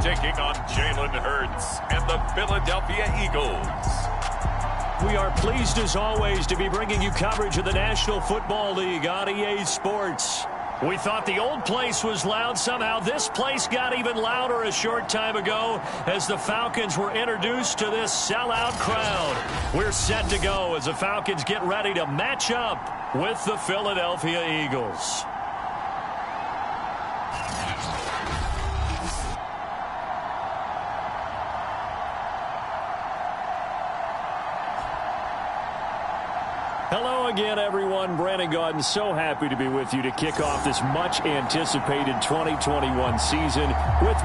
taking on Jalen Hurts and the Philadelphia Eagles. We are pleased as always to be bringing you coverage of the National Football League on EA Sports. We thought the old place was loud. Somehow this place got even louder a short time ago as the Falcons were introduced to this sellout crowd. We're set to go as the Falcons get ready to match up with the Philadelphia Eagles. Hello again, everyone. Brandon Gaudin, so happy to be with you to kick off this much-anticipated 2021 season with...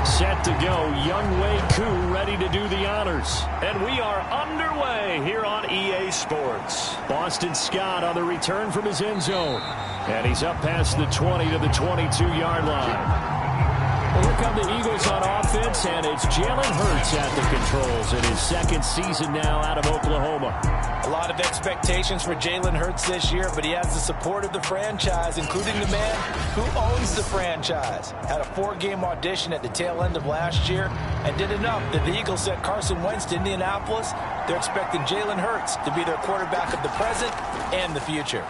Set to go, Younghoe Koo ready to do the honors. And we are underway here on EA Sports. Boston Scott on the return from his end zone. And he's up past the 20 to the 22-yard line. Well, here come the Eagles on offense, and it's Jalen Hurts at the controls in his second season now out of Oklahoma. A lot of expectations for Jalen Hurts this year, but he has the support of the franchise, including the man who owns the franchise. Had a 4-game audition at the tail end of last year and did enough that the Eagles sent Carson Wentz to Indianapolis. They're expecting Jalen Hurts to be their quarterback of the present and the future.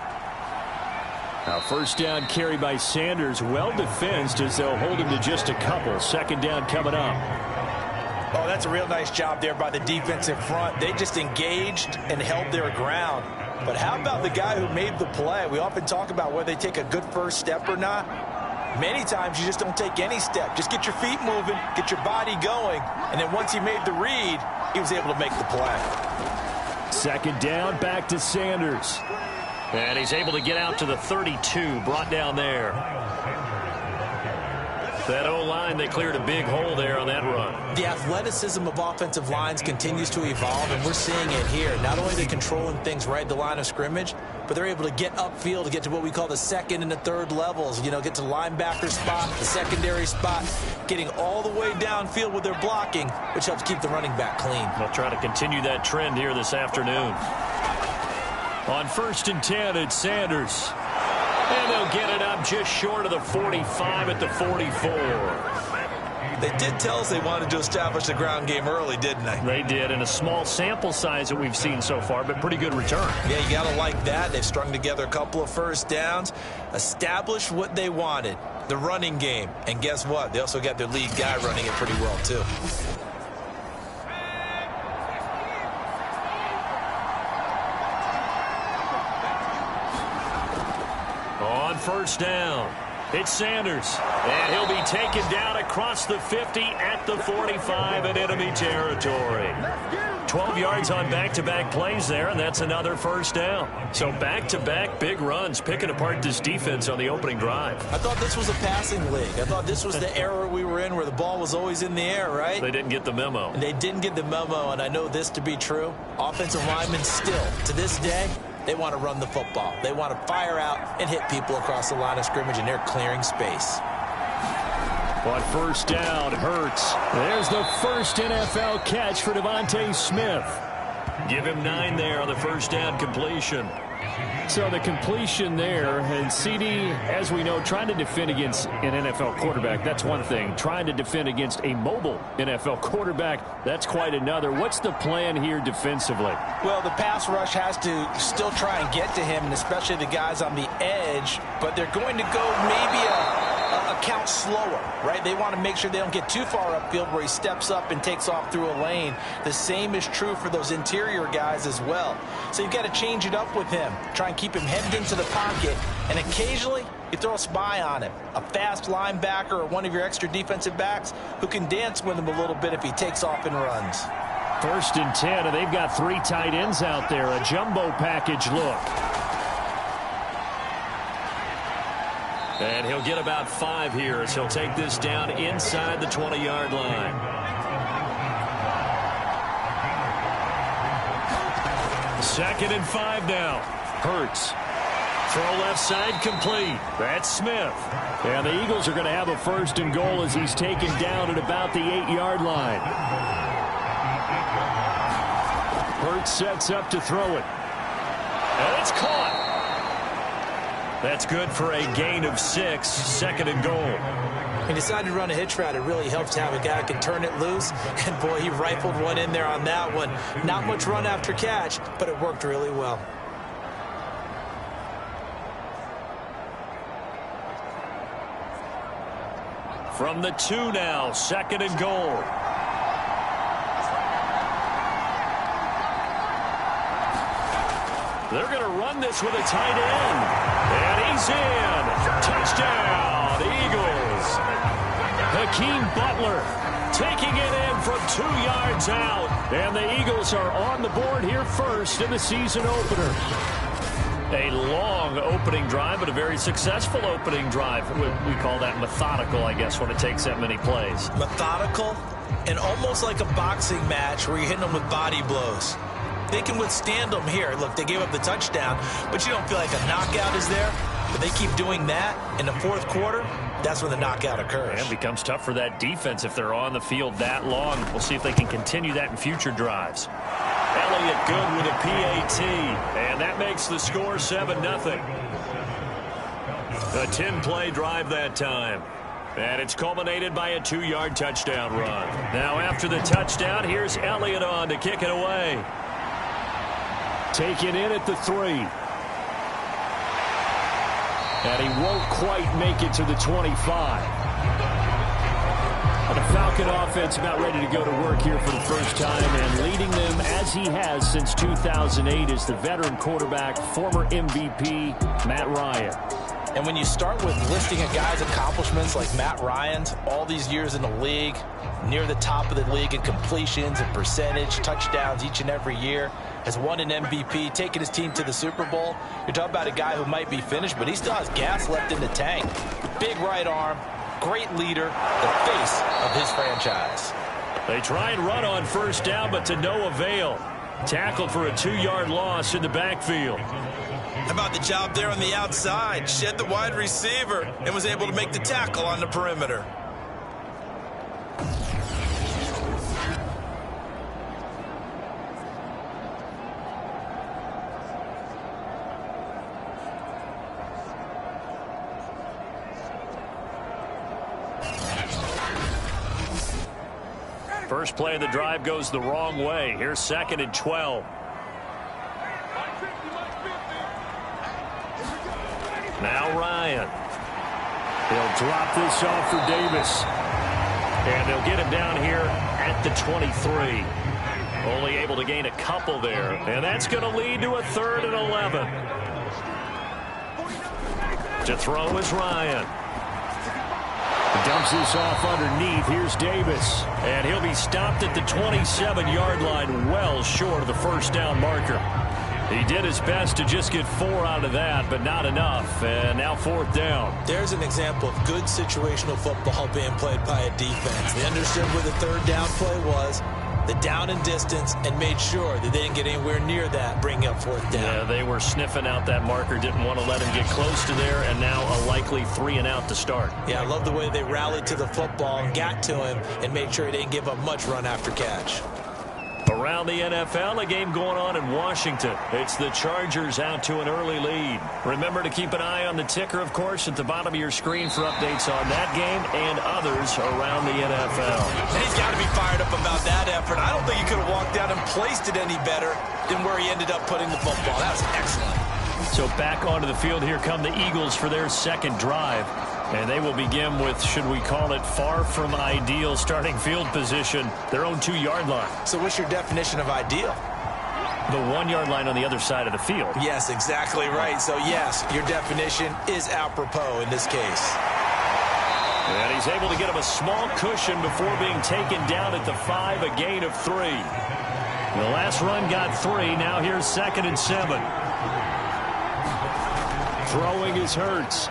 Now first down carry by Sanders, well defensed as they'll hold him to just a couple. Second down coming up. Oh, that's a real nice job there by the defensive front. They just engaged and held their ground. But how about the guy who made the play? We often talk about whether they take a good first step or not. Many times you just don't take any step. Just get your feet moving, get your body going, and then once he made the read, he was able to make the play. Second down, back to Sanders. And he's able to get out to the 32, brought down there. That O-line, they cleared a big hole there on that run. The athleticism of offensive lines continues to evolve, and we're seeing it here. Not only are they controlling things right at the line of scrimmage, but they're able to get upfield to get to what we call the second and the third levels. You know, get to the linebacker spot, the secondary spot, getting all the way downfield with their blocking, which helps keep the running back clean. They'll try to continue that trend here this afternoon. On 1st and 10, it's Sanders. And they'll get it up just short of the 45 at the 44. They did tell us they wanted to establish the ground game early, didn't they? They did, and a small sample size that we've seen so far, but pretty good return. Yeah, you got to like that. They've strung together a couple of first downs, established what they wanted, the running game. And guess what? They also got their lead guy running it pretty well, too. On first down, it's Sanders. And he'll be taken down across the 50 at the 45 in enemy territory. 12 yards on back-to-back plays there, and that's another first down. So back-to-back big runs, picking apart this defense on the opening drive. I thought this was a passing league. I thought this was the era we were in where the ball was always in the air, right? They didn't get the memo. And they didn't get the memo, and I know this to be true. Offensive linemen still, to this day, they want to run the football. They want to fire out and hit people across the line of scrimmage, and they're clearing space. On first down, Hurts. There's the first NFL catch for Devontae Smith. Give him 9 there on the first down completion. So the completion there, and CD, as we know, trying to defend against an NFL quarterback, that's one thing. Trying to defend against a mobile NFL quarterback, that's quite another. What's the plan here defensively? Well, the pass rush has to still try and get to him, and especially the guys on the edge, but they're going to go maybe a count slower, right? They want to make sure they don't get too far upfield where he steps up and takes off through a lane. The same is true for those interior guys as well. So you've got to change it up with him. Try and keep him headed into the pocket, and occasionally you throw a spy on him. A fast linebacker or one of your extra defensive backs who can dance with him a little bit if he takes off and runs. 1st and 10, and they've got 3 tight ends out there. A jumbo package look. And he'll get about 5 here as he'll take this down inside the 20-yard line. Second and 5 now. Hurts. Throw left side complete. That's Smith. And the Eagles are going to have a 1st and goal as he's taken down at about the 8-yard line. Hurts sets up to throw it. And it's caught. That's good for a gain of 6, 2nd and goal. He decided to run a hitch route. It really helps to have a guy who can turn it loose. And, boy, he rifled one in there on that one. Not much run after catch, but it worked really well. From the 2 now, 2nd and goal. They're going to run this with a tight end. And he's in. Touchdown, Eagles. Hakeem Butler taking it in from 2 yards out. And the Eagles are on the board here first in the season opener. A long opening drive, but a very successful opening drive. We call that methodical, I guess, when it takes that many plays. Methodical and almost like a boxing match where you're hitting them with body blows. They can withstand them here. Look, they gave up the touchdown, but you don't feel like a knockout is there. But they keep doing that in the 4th quarter, that's when the knockout occurs. And it becomes tough for that defense if they're on the field that long. We'll see if they can continue that in future drives. Elliott good with a PAT, and that makes the score 7-0. A 10-play drive that time. And it's culminated by a 2-yard touchdown run. Now after the touchdown, here's Elliott on to kick it away. Taken in at the 3. And he won't quite make it to the 25. The Falcon offense about ready to go to work here for the first time, and leading them as he has since 2008 is the veteran quarterback, former MVP, Matt Ryan. And when you start with listing a guy's accomplishments like Matt Ryan's, all these years in the league, near the top of the league in completions and percentage, touchdowns each and every year, has won an MVP, taken his team to the Super Bowl. You're talking about a guy who might be finished, but he still has gas left in the tank. Big right arm, great leader, the face of his franchise. They try and run on first down, but to no avail. Tackled for a 2-yard loss in the backfield. How about the job there on the outside? Shed the wide receiver and was able to make the tackle on the perimeter. First play of the drive goes the wrong way. Here's 2nd and 12. Now Ryan. He'll drop this off for Davis. And they'll get him down here at the 23. Only able to gain a couple there. And that's going to lead to a 3rd and 11. To throw is Ryan. Dumps this off underneath. Here's Davis. And he'll be stopped at the 27-yard line, well short of the first down marker. He did his best to just get 4 out of that, but not enough. And now 4th down. There's an example of good situational football being played by a defense. They understood where the 3rd down play was, the down and distance, and made sure that they didn't get anywhere near that, bringing up 4th down. Yeah, they were sniffing out that marker, didn't want to let him get close to there, and now a likely 3 and out to start. Yeah, I love the way they rallied to the football and got to him and made sure he didn't give up much run after catch. Around the NFL, a game going on in Washington. It's the Chargers out to an early lead. Remember to keep an eye on the ticker, of course, at the bottom of your screen for updates on that game and others around the NFL. And he's got to be fired up about that effort. I don't think he could have walked out and placed it any better than where he ended up putting the football. That was excellent. So back onto the field, here come the Eagles for their 2nd drive. And they will begin with, should we call it, far from ideal starting field position, their own 2-yard line. So what's your definition of ideal? The 1-yard line on the other side of the field. Yes, exactly right. So, yes, your definition is apropos in this case. And he's able to get him a small cushion before being taken down at the 5, a gain of 3. The last run got 3. Now here's 2nd and 7. Throwing is Hurts.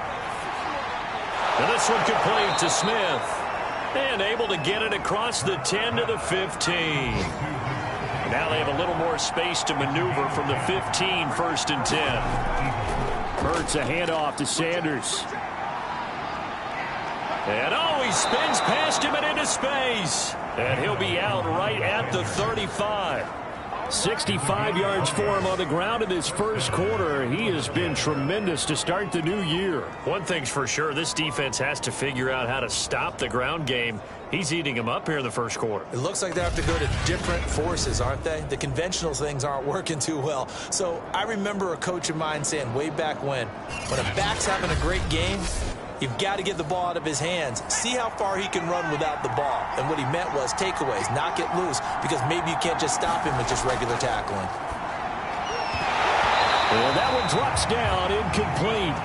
And this one complete to Smith. And able to get it across the 10 to the 15. Now they have a little more space to maneuver from the 15, 1st and 10. Hurts a handoff to Sanders. And he spins past him and into space. And he'll be out right at the 35. 65 yards for him on the ground in this first quarter. He has been tremendous to start the new year. One thing's for sure, this defense has to figure out how to stop the ground game. He's eating them up here in the first quarter. It looks like they have to go to different forces, aren't they? The conventional things aren't working too well. So I remember a coach of mine saying way back when a back's having a great game, you've got to get the ball out of his hands. See how far he can run without the ball. And what he meant was takeaways, knock it loose, because maybe you can't just stop him with just regular tackling. Well, that one drops down, incomplete.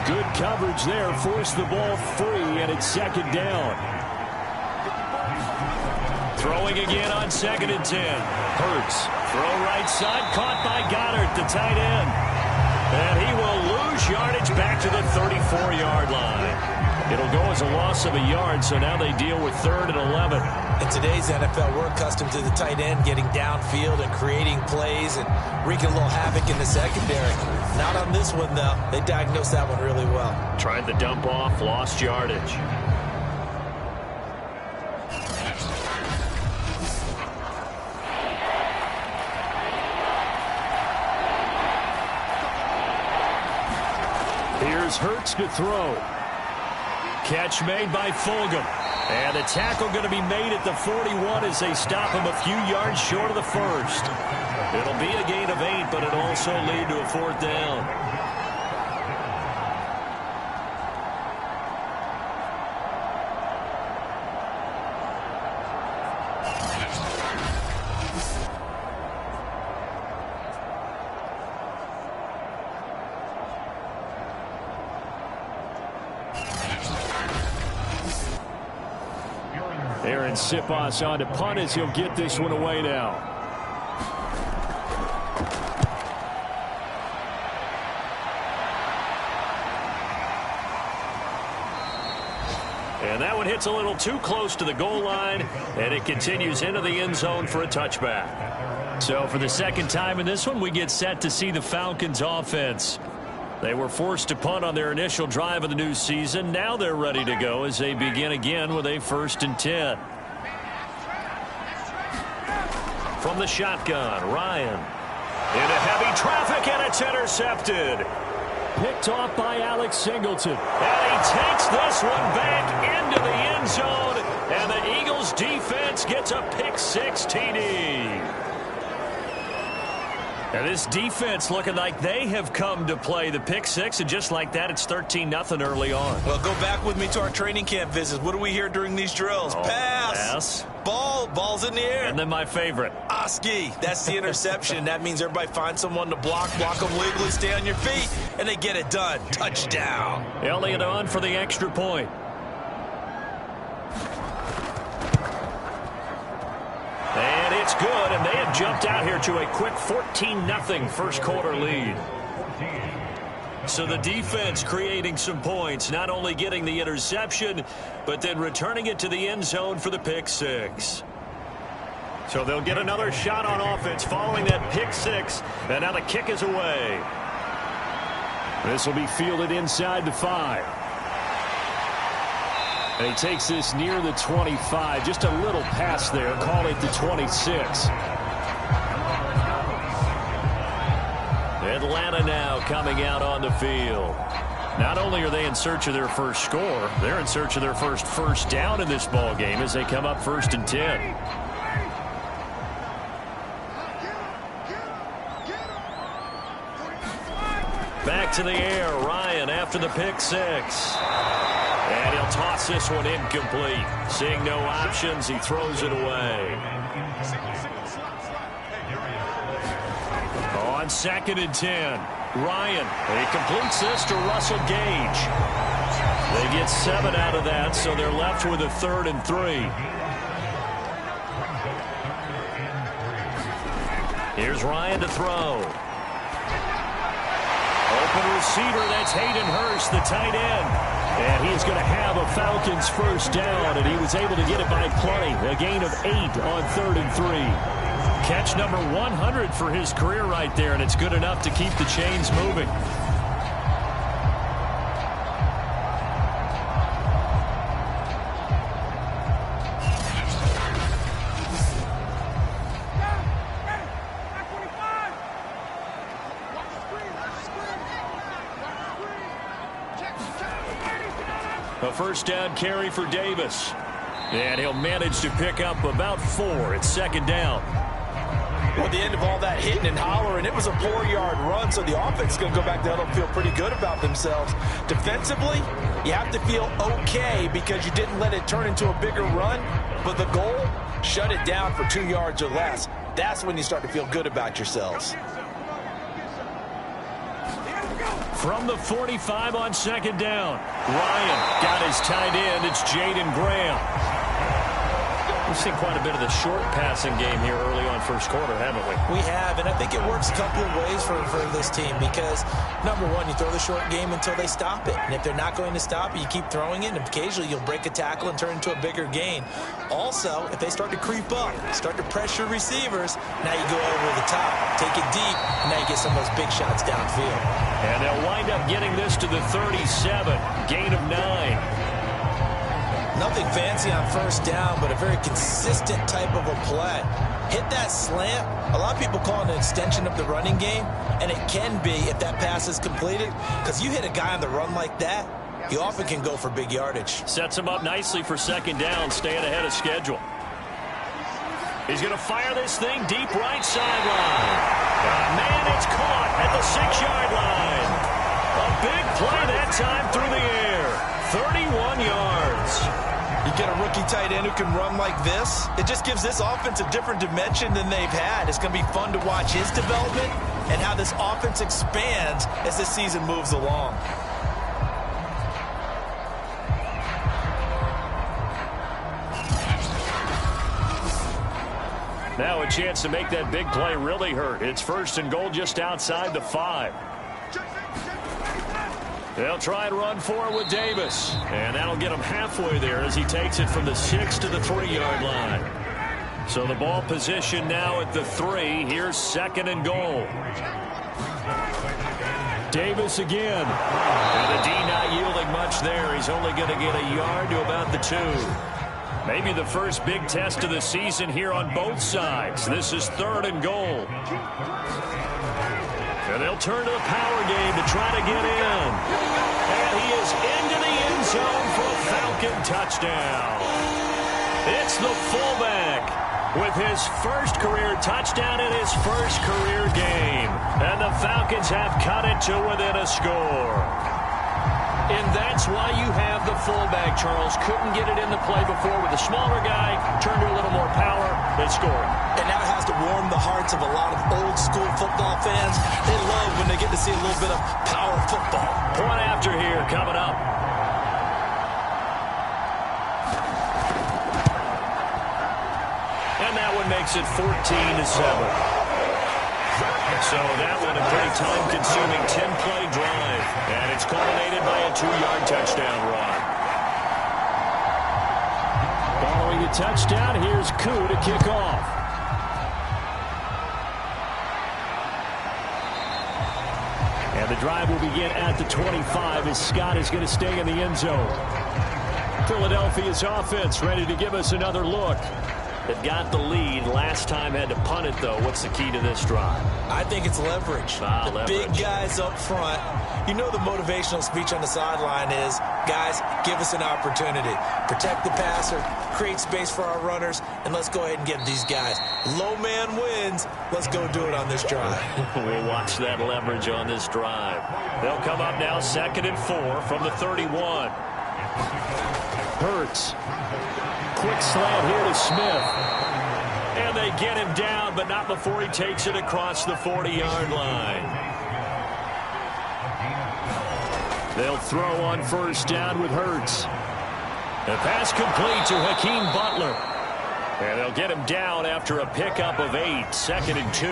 Good coverage there, forced the ball free, and it's second down. Throwing again on 2nd and 10. Hurts. Throw right side, caught by Goddard, the tight end. And he will lose yardage back to the 34-yard line. It'll go as a loss of a yard, so now they deal with 3rd and 11. In today's NFL, we're accustomed to the tight end getting downfield and creating plays and wreaking a little havoc in the secondary. Not on this one, though. They diagnosed that one really well. Tried the dump off, lost yardage. Here's Hurts to throw. Catch made by Fulgham. And the tackle going to be made at the 41 as they stop him a few yards short of the first. It'll be a gain of 8, but it'll also lead to a 4th down. Sipas on to punt as he'll get this one away now. And that one hits a little too close to the goal line, and it continues into the end zone for a touchback. So for the second time in this one, we get set to see the Falcons offense. They were forced to punt on their initial drive of the new season. Now they're ready to go as they begin again with a 1st and 10. From the shotgun, Ryan. Into heavy traffic, and it's intercepted. Picked off by Alex Singleton. And he takes this one back into the end zone. And the Eagles defense gets a pick-6 TD. And this defense looking like they have come to play the pick-6, and just like that, it's 13-0 early on. Well, go back with me to our training camp visits. What do we hear during these drills? Pass. Ball's in the air. And then my favorite. Oski. That's the interception. That means everybody finds someone to block them legally, stay on your feet, and they get it done. Touchdown. Elliott on for the extra point. And it's good, and they have jumped out here to a quick 14-0 first quarter lead. So the defense creating some points, not only getting the interception, but then returning it to the end zone for the pick-6. So they'll get another shot on offense following that pick-6, and now the kick is away. This will be fielded inside the 5. And he takes this near the 25. Just a little pass there. Call it the 26. Atlanta now coming out on the field. Not only are they in search of their first score, they're in search of their first down in this ball game as they come up 1st and 10. Back to the air. Ryan after the pick-6. And he'll toss this one incomplete. Seeing no options, he throws it away. On 2nd and 10, Ryan. He completes this to Russell Gage. They get 7 out of that, so they're left with a 3rd and 3. Here's Ryan to throw. Open receiver, that's Hayden Hurst, the tight end. And he is going to have a Falcons first down, and he was able to get it by plenty. A gain of 8 on 3rd and 3. Catch number 100 for his career right there, and it's good enough to keep the chains moving. A first down carry for Davis. And he'll manage to pick up about 4. It's second down. Well, at the end of all that hitting and hollering, it was a 4-yard run, so the offense is going to go back there and feel pretty good about themselves. Defensively, you have to feel okay because you didn't let it turn into a bigger run, but the goal, shut it down for 2 yards or less. That's when you start to feel good about yourselves. From the 45 on second down, Ryan got his tight end. It's Jaden Graham. We've seen quite a bit of the short passing game here early on first quarter, haven't we? We have, and I think it works a couple of ways for this team because, number one, you throw the short game until they stop it. And if they're not going to stop it, you keep throwing it, and occasionally you'll break a tackle and turn it into a bigger gain. Also, if they start to creep up, start to pressure receivers, now you go over the top, take it deep, and now you get some of those big shots downfield. And they'll wind up getting this to the 37, gain of 9. Nothing fancy on first down, but a very consistent type of a play. Hit that slant. A lot of people call it an extension of the running game, and it can be if that pass is completed, because you hit a guy on the run like that, you often can go for big yardage. Sets him up nicely for second down, staying ahead of schedule. He's going to fire this thing deep right sideline. Man, it's caught at the 6-yard line. A big play that time through the air. 31 yards. You get a rookie tight end who can run like this. It just gives this offense a different dimension than they've had. It's going to be fun to watch his development and how this offense expands as the season moves along. Now a chance to make that big play really hurt. It's first and goal just outside the 5. They'll try and run for it with Davis. And that'll get him halfway there as he takes it from the 6 to the 3-yard line. So the ball position now at the 3. Here's second and goal. Davis again. And the D not yielding much there. He's only going to get a yard to about the 2. Maybe the first big test of the season here on both sides. This is third and goal. And they'll turn to the power game to try to get in. And he is into the end zone for a Falcon touchdown. It's the fullback with his first career touchdown in his first career game. And the Falcons have cut it to within a score. And that's why you have the fullback, Charles. Couldn't get it in the play before with a smaller guy. Turned to a little more power. They scored. And now it has to warm the hearts of a lot of old-school football fans. They love when they get to see a little bit of power football. Point after here coming up. And that one makes it 14-7. So that one a pretty time-consuming 10-play drive. And it's culminated by a 2-yard touchdown run. Following the touchdown, here's Koo to kick off. And the drive will begin at the 25 as Scott is going to stay in the end zone. Philadelphia's offense ready to give us another look. They've got the lead. Last time had to punt it, though. What's the key to this drive? I think it's leverage. Leverage. Big guys up front. You know the motivational speech on the sideline is, guys, give us an opportunity. Protect the passer, create space for our runners, and let's go ahead and get these guys. Low man wins. Let's go do it on this drive. We'll watch that leverage on this drive. They'll come up now second and 4 from the 31. Hurts. Quick slant here to Smith. And they get him down, but not before he takes it across the 40-yard line. They'll throw on first down with Hurts. The pass complete to Hakeem Butler. And they'll get him down after a pickup of 8, second and 2.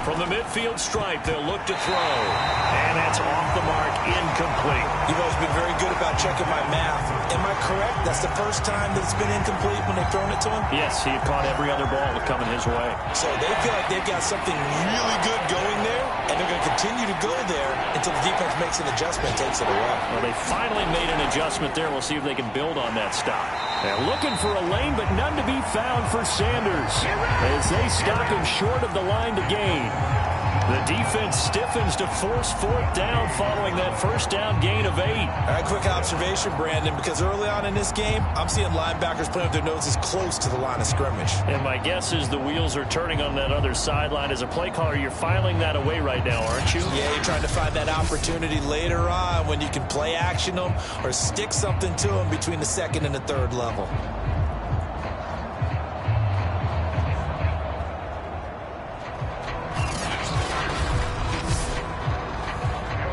From the midfield stripe, they'll look to throw. And that's off the mark, incomplete. You've always been very good about checking my math. Am I correct? That's the first time that it's been incomplete when they've thrown it to him? Yes, he had caught every other ball coming his way. So they feel like they've got something really good going there, and they're going to continue to go there until the defense makes an adjustment and takes it away. Well, they finally made an adjustment there. We'll see if they can build on that stop. They're looking for a lane, but none to be found for Sanders as they stop him short of the line to gain. The defense stiffens to force fourth down following that first down gain of 8. All right, quick observation, Brandon, because early on in this game, I'm seeing linebackers playing with their noses close to the line of scrimmage. And my guess is the wheels are turning on that other sideline. As a play caller, you're filing that away right now, aren't you? Yeah, you're trying to find that opportunity later on when you can play action them or stick something to them between the second and the third level.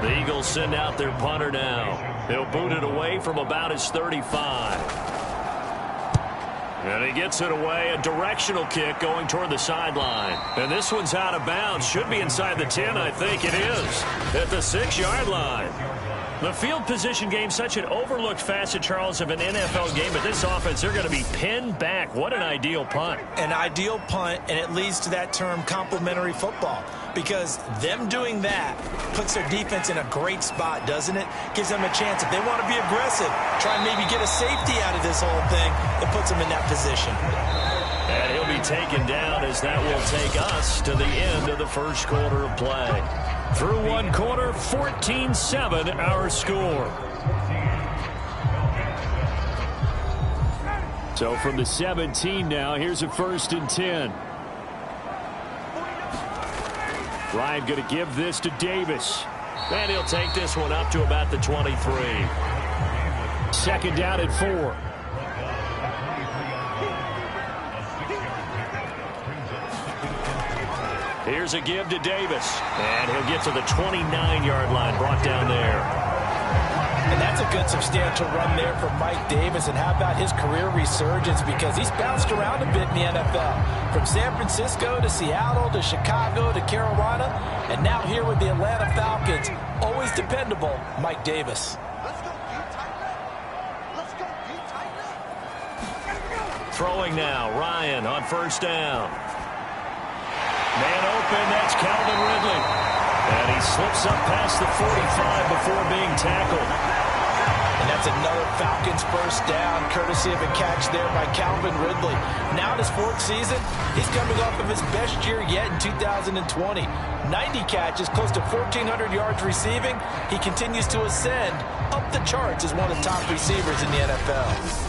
The Eagles send out their punter now. They'll boot it away from about his 35. And he gets it away, a directional kick going toward the sideline. And this one's out of bounds. Should be inside the 10, I think it is. At the 6-yard line. The field position game, such an overlooked facet, Charles, of an NFL game. But this offense, they're going to be pinned back. What an ideal punt. An ideal punt, and it leads to that term complementary football. Because them doing that puts their defense in a great spot, doesn't it? Gives them a chance. If they want to be aggressive, try and maybe get a safety out of this whole thing, it puts them in that position. And he'll be taken down as that will take us to the end of the first quarter of play. Through one quarter, 14-7 our score. So from the 17 now, here's a 1st and 10. Ryan going to give this to Davis. And he'll take this one up to about the 23. 2nd down at 4. Here's a give to Davis. And he'll get to the 29-yard line, brought down there. And that's a good substantial run there for Mike Davis. And how about his career resurgence? Because he's bounced around a bit in the NFL. From San Francisco to Seattle to Chicago to Carolina. And now here with the Atlanta Falcons. Always dependable, Mike Davis. Throwing now, Ryan on 1st down. Man open, that's Calvin Ridley. And he slips up past the 45 before being tackled. And that's another Falcons 1st down, courtesy of a catch there by Calvin Ridley. Now in his 4th season, he's coming off of his best year yet in 2020. 90 catches, close to 1,400 yards receiving. He continues to ascend up the charts as one of the top receivers in the NFL.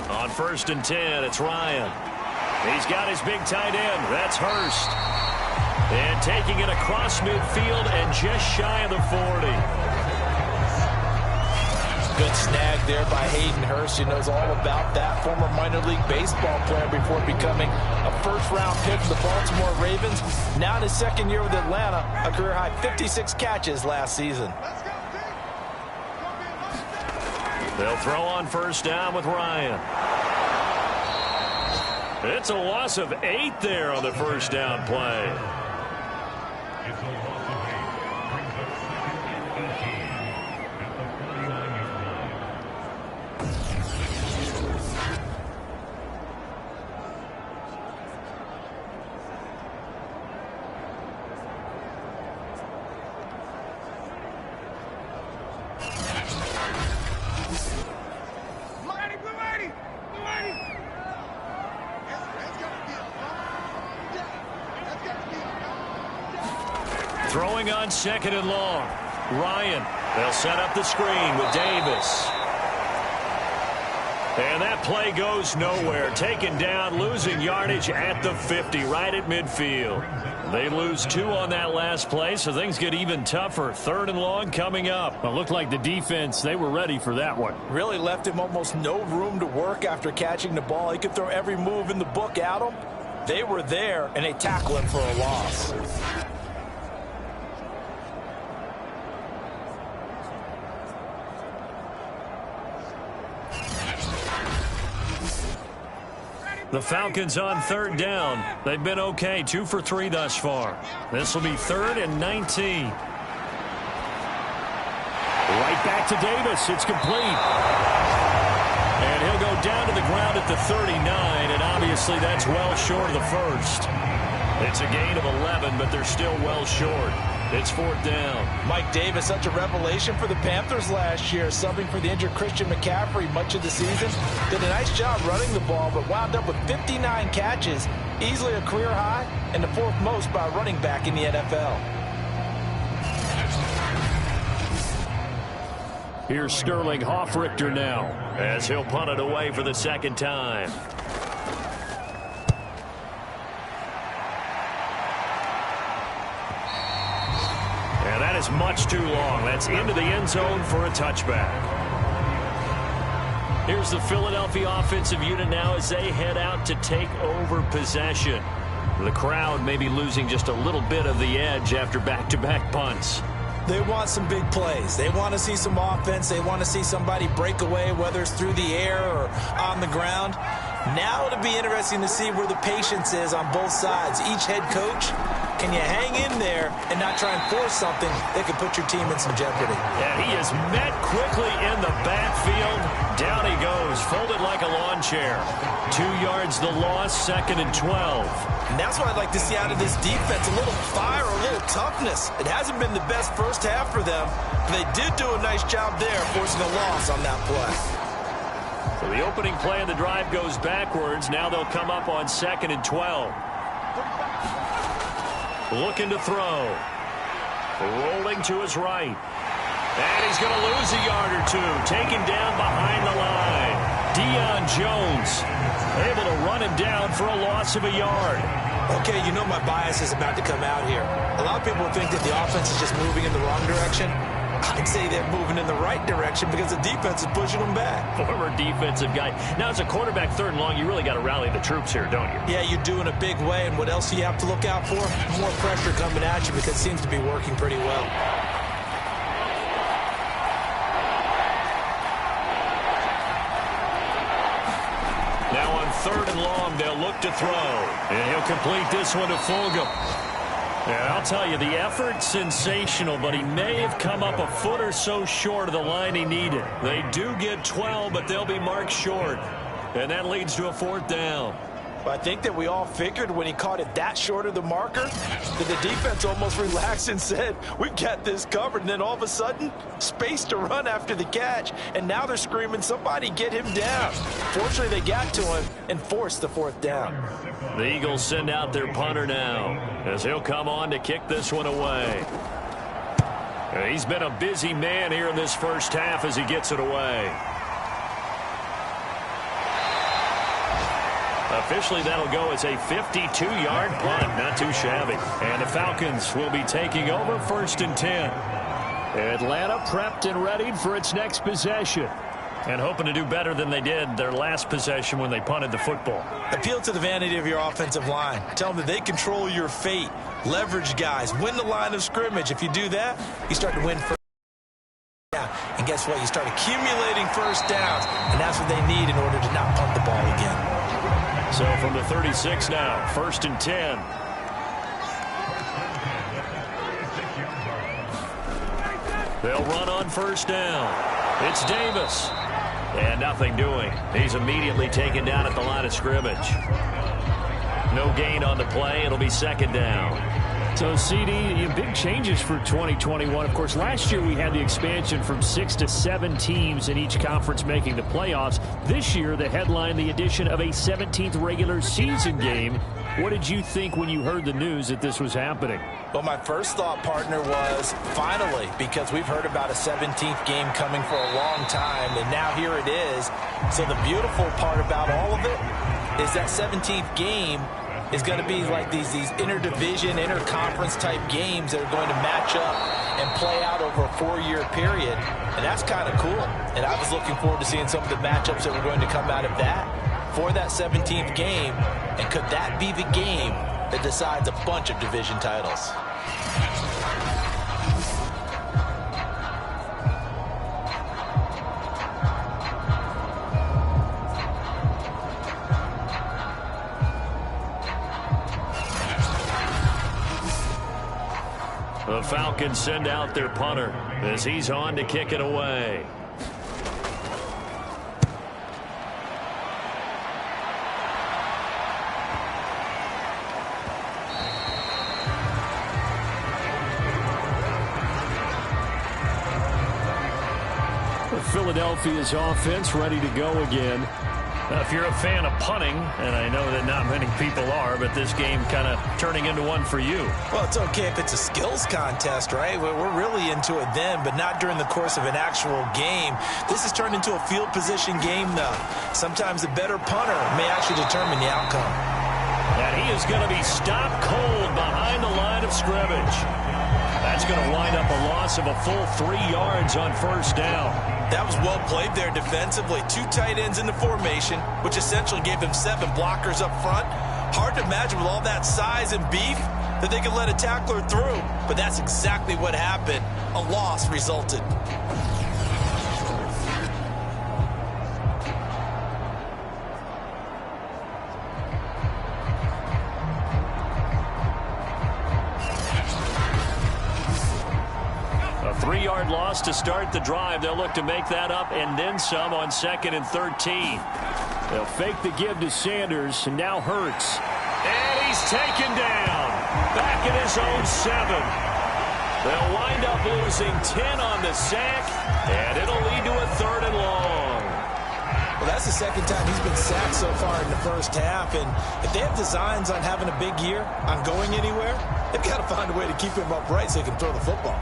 On 1st and 10, it's Ryan. He's got his big tight end. That's Hurst. And taking it across midfield and just shy of the 40. Good snag there by Hayden Hurst. He knows all about that. Former minor league baseball player before becoming a 1st-round pick for the Baltimore Ravens. Now in his 2nd year with Atlanta, a career-high 56 catches last season. They'll throw on 1st down with Ryan. It's a loss of 8 there on the 1st down play. Throwing on 2nd and long. Ryan. They'll set up the screen with Davis. And that play goes nowhere. Taken down, losing yardage at the 50, right at midfield. They lose 2 on that last play, so things get even tougher. 3rd and long coming up. Well, it looked like the defense, they were ready for that one. Really left him almost no room to work after catching the ball. He could throw every move in the book at him. They were there, and they tackle him for a loss. The Falcons on third down. They've been okay, 2 for 3 thus far. This will be 3rd and 19. Right back to Davis. It's complete. And he'll go down to the ground at the 39, and obviously that's well short of the first. It's a gain of 11, but they're still well short. It's 4th down. Mike Davis, such a revelation for the Panthers last year, subbing for the injured Christian McCaffrey much of the season. Did a nice job running the ball, but wound up with 59 catches, easily a career high, and the 4th most by a running back in the NFL. Here's Sterling Hoffrichter now, as he'll punt it away for the 2nd time. And that is much too long. That's into the end zone for a touchback. Here's the Philadelphia offensive unit now as they head out to take over possession. The crowd may be losing just a little bit of the edge after back-to-back punts. They want some big plays. They want to see some offense. They want to see somebody break away, whether it's through the air or on the ground. Now it'll be interesting to see where the patience is on both sides. Each head coach, can you hang in there and not try and force something that could put your team in some jeopardy? Yeah, he is met quickly in the backfield. Down he goes, folded like a lawn chair. 2 yards the loss, 2nd and 12. And that's what I'd like to see out of this defense, a little fire, a little toughness. It hasn't been the best first half for them, but they did do a nice job there, forcing a loss on that play. So the opening play of the drive goes backwards. Now they'll come up on 2nd and 12. Looking to throw. Rolling to his right. And he's going to lose a yard or two. Taken down behind the line. Deion Jones able to run him down for a loss of a yard. Okay, you know my bias is about to come out here. A lot of people think that the offense is just moving in the wrong direction. I'd say they're moving in the right direction because the defense is pushing them back. Former defensive guy. Now, as a quarterback 3rd and long, you really got to rally the troops here, don't you? Yeah, you do in a big way. And what else do you have to look out for? More pressure coming at you because it seems to be working pretty well. Now on 3rd and long, they'll look to throw. And he'll complete this one to Fulgham. Yeah, I'll tell you, the effort's sensational, but he may have come up a foot or so short of the line he needed. They do get 12, but they'll be marked short. And that leads to a 4th down. I think that we all figured when he caught it that short of the marker that the defense almost relaxed and said, we've got this covered. And then all of a sudden, space to run after the catch. And now they're screaming, somebody get him down. Fortunately, they got to him and forced the 4th down. The Eagles send out their punter now as he'll come on to kick this one away. He's been a busy man here in this first half as he gets it away. Officially, that'll go as a 52-yard punt. Not too shabby. And the Falcons will be taking over 1st and 10. Atlanta prepped and readied for its next possession. And hoping to do better than they did their last possession when they punted the football. Appeal to the vanity of your offensive line. Tell them that they control your fate. Leverage guys. Win the line of scrimmage. If you do that, you start to win first down. And guess what? You start accumulating first downs. And that's what they need in order to not punt the ball again. So from the 36 now, 1st and 10. They'll run on 1st down. It's Davis. And nothing doing. He's immediately taken down at the line of scrimmage. No gain on the play. It'll be 2nd down. So, CD, big changes for 2021. Of course, last year we had the expansion from 6 to 7 teams in each conference making the playoffs. This year, the headline, the addition of a 17th regular season game. What did you think when you heard the news that this was happening? Well, my first thought, partner, was finally, because we've heard about a 17th game coming for a long time, and now here it is. So the beautiful part about all of it is that 17th game is going to be like these interdivision, interconference type games that are going to match up and play out over a 4-year period. And that's kind of cool. And I was looking forward to seeing some of the matchups that were going to come out of that for that 17th game. And could that be the game that decides a bunch of division titles? The Falcons send out their punter as he's on to kick it away. Philadelphia's offense ready to go again. Now, if you're a fan of punting, and I know that not many people are, but this game kind of turning into one for you. Well, it's okay if it's a skills contest, right? We're really into it then, but not during the course of an actual game. This has turned into a field position game, though. Sometimes the better punter may actually determine the outcome. And he is going to be stopped cold behind the line of scrimmage. That's going to wind up a loss of a full 3 yards on first down. That was well played there defensively. 2 tight ends in the formation, which essentially gave them 7 blockers up front. Hard to imagine with all that size and beef that they could let a tackler through. But that's exactly what happened. A loss resulted. A 3-yard loss to start the drive. They'll look to make that up and then some on 2nd and 13. They'll fake the give to Sanders, and now Hurts. And he's taken down. Back at his own 7. They'll wind up losing 10 on the sack, and it'll lead to a 3rd and long. Well, that's the 2nd time he's been sacked so far in the first half, and if they have designs on having a big year, on going anywhere, they've got to find a way to keep him upright so he can throw the football.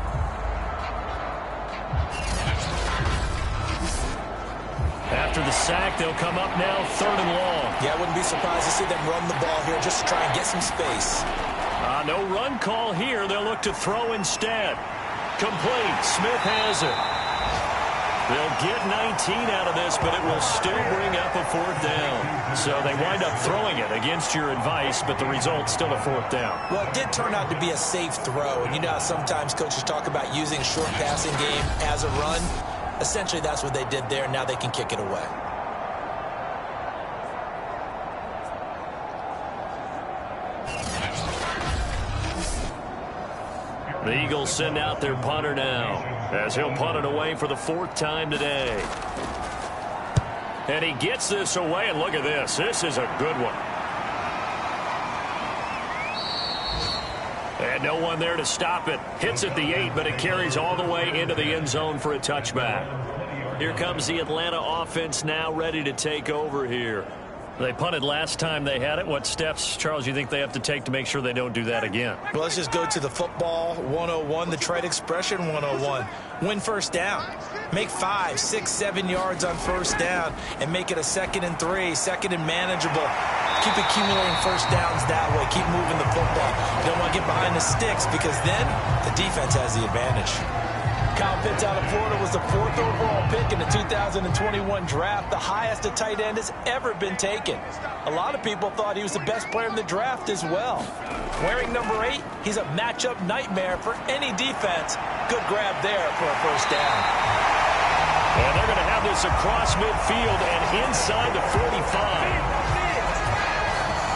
After the sack, they'll come up now 3rd and long. Yeah, I wouldn't be surprised to see them run the ball here just to try and get some space. No run call here. They'll look to throw instead. Complete. Smith has it. They'll get 19 out of this, but it will still bring up a 4th down. So they wind up throwing it against your advice, but the result's still a 4th down. Well, it did turn out to be a safe throw. And you know how sometimes coaches talk about using short passing game as a run? Essentially, that's what they did there. Now they can kick it away. The Eagles send out their punter now, as he'll punt it away for the 4th time today. And he gets this away, and look at this. This is a good one. And no one there to stop it. Hits at the 8, but it carries all the way into the end zone for a touchback. Here comes the Atlanta offense now ready to take over here. They punted last time they had it. What steps, Charles, you think they have to take to make sure they don't do that again? Well, let's just go to the football 101, the trade expression 101. Win first down. Make 5, 6, 7 yards on first down and make it a 2nd and 3, 2nd and manageable. Keep accumulating first downs that way. Keep moving the football. You don't want to get behind the sticks because then the defense has the advantage. Kyle Pitts out of Florida was the 4th overall pick in the 2021 draft, the highest a tight end has ever been taken. A lot of people thought he was the best player in the draft as well. Wearing number 8, he's a matchup nightmare for any defense. Good grab there for a first down. And they're going to have this across midfield and inside the 45.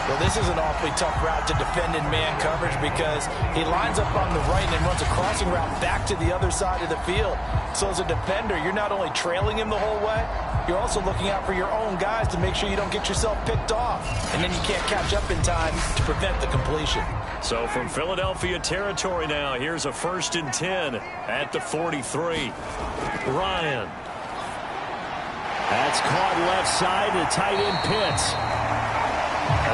Well, this is an awfully tough route to defend in man coverage because he lines up on the right and then runs a crossing route back to the other side of the field. So as a defender, you're not only trailing him the whole way, you're also looking out for your own guys to make sure you don't get yourself picked off. And then you can't catch up in time to prevent the completion. So from Philadelphia territory now, here's a 1st and 10 at the 43. Ryan. That's caught left side to tight end Pitts.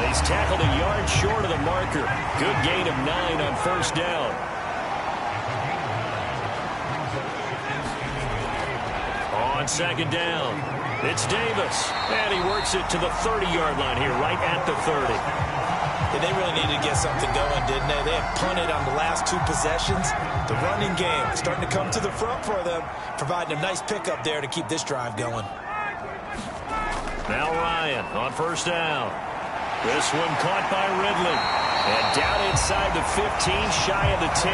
He's tackled a yard short of the marker. Good gain of 9 on first down. On 2nd down, it's Davis. And he works it to the 30-yard line here, right at the 30. Yeah, they really needed to get something going, didn't they? They had punted on the last 2 possessions. The running game starting to come to the front for them, providing a nice pickup there to keep this drive going. Now Ryan on first down. This one caught by Ridley. And down inside the 15, shy of the 10.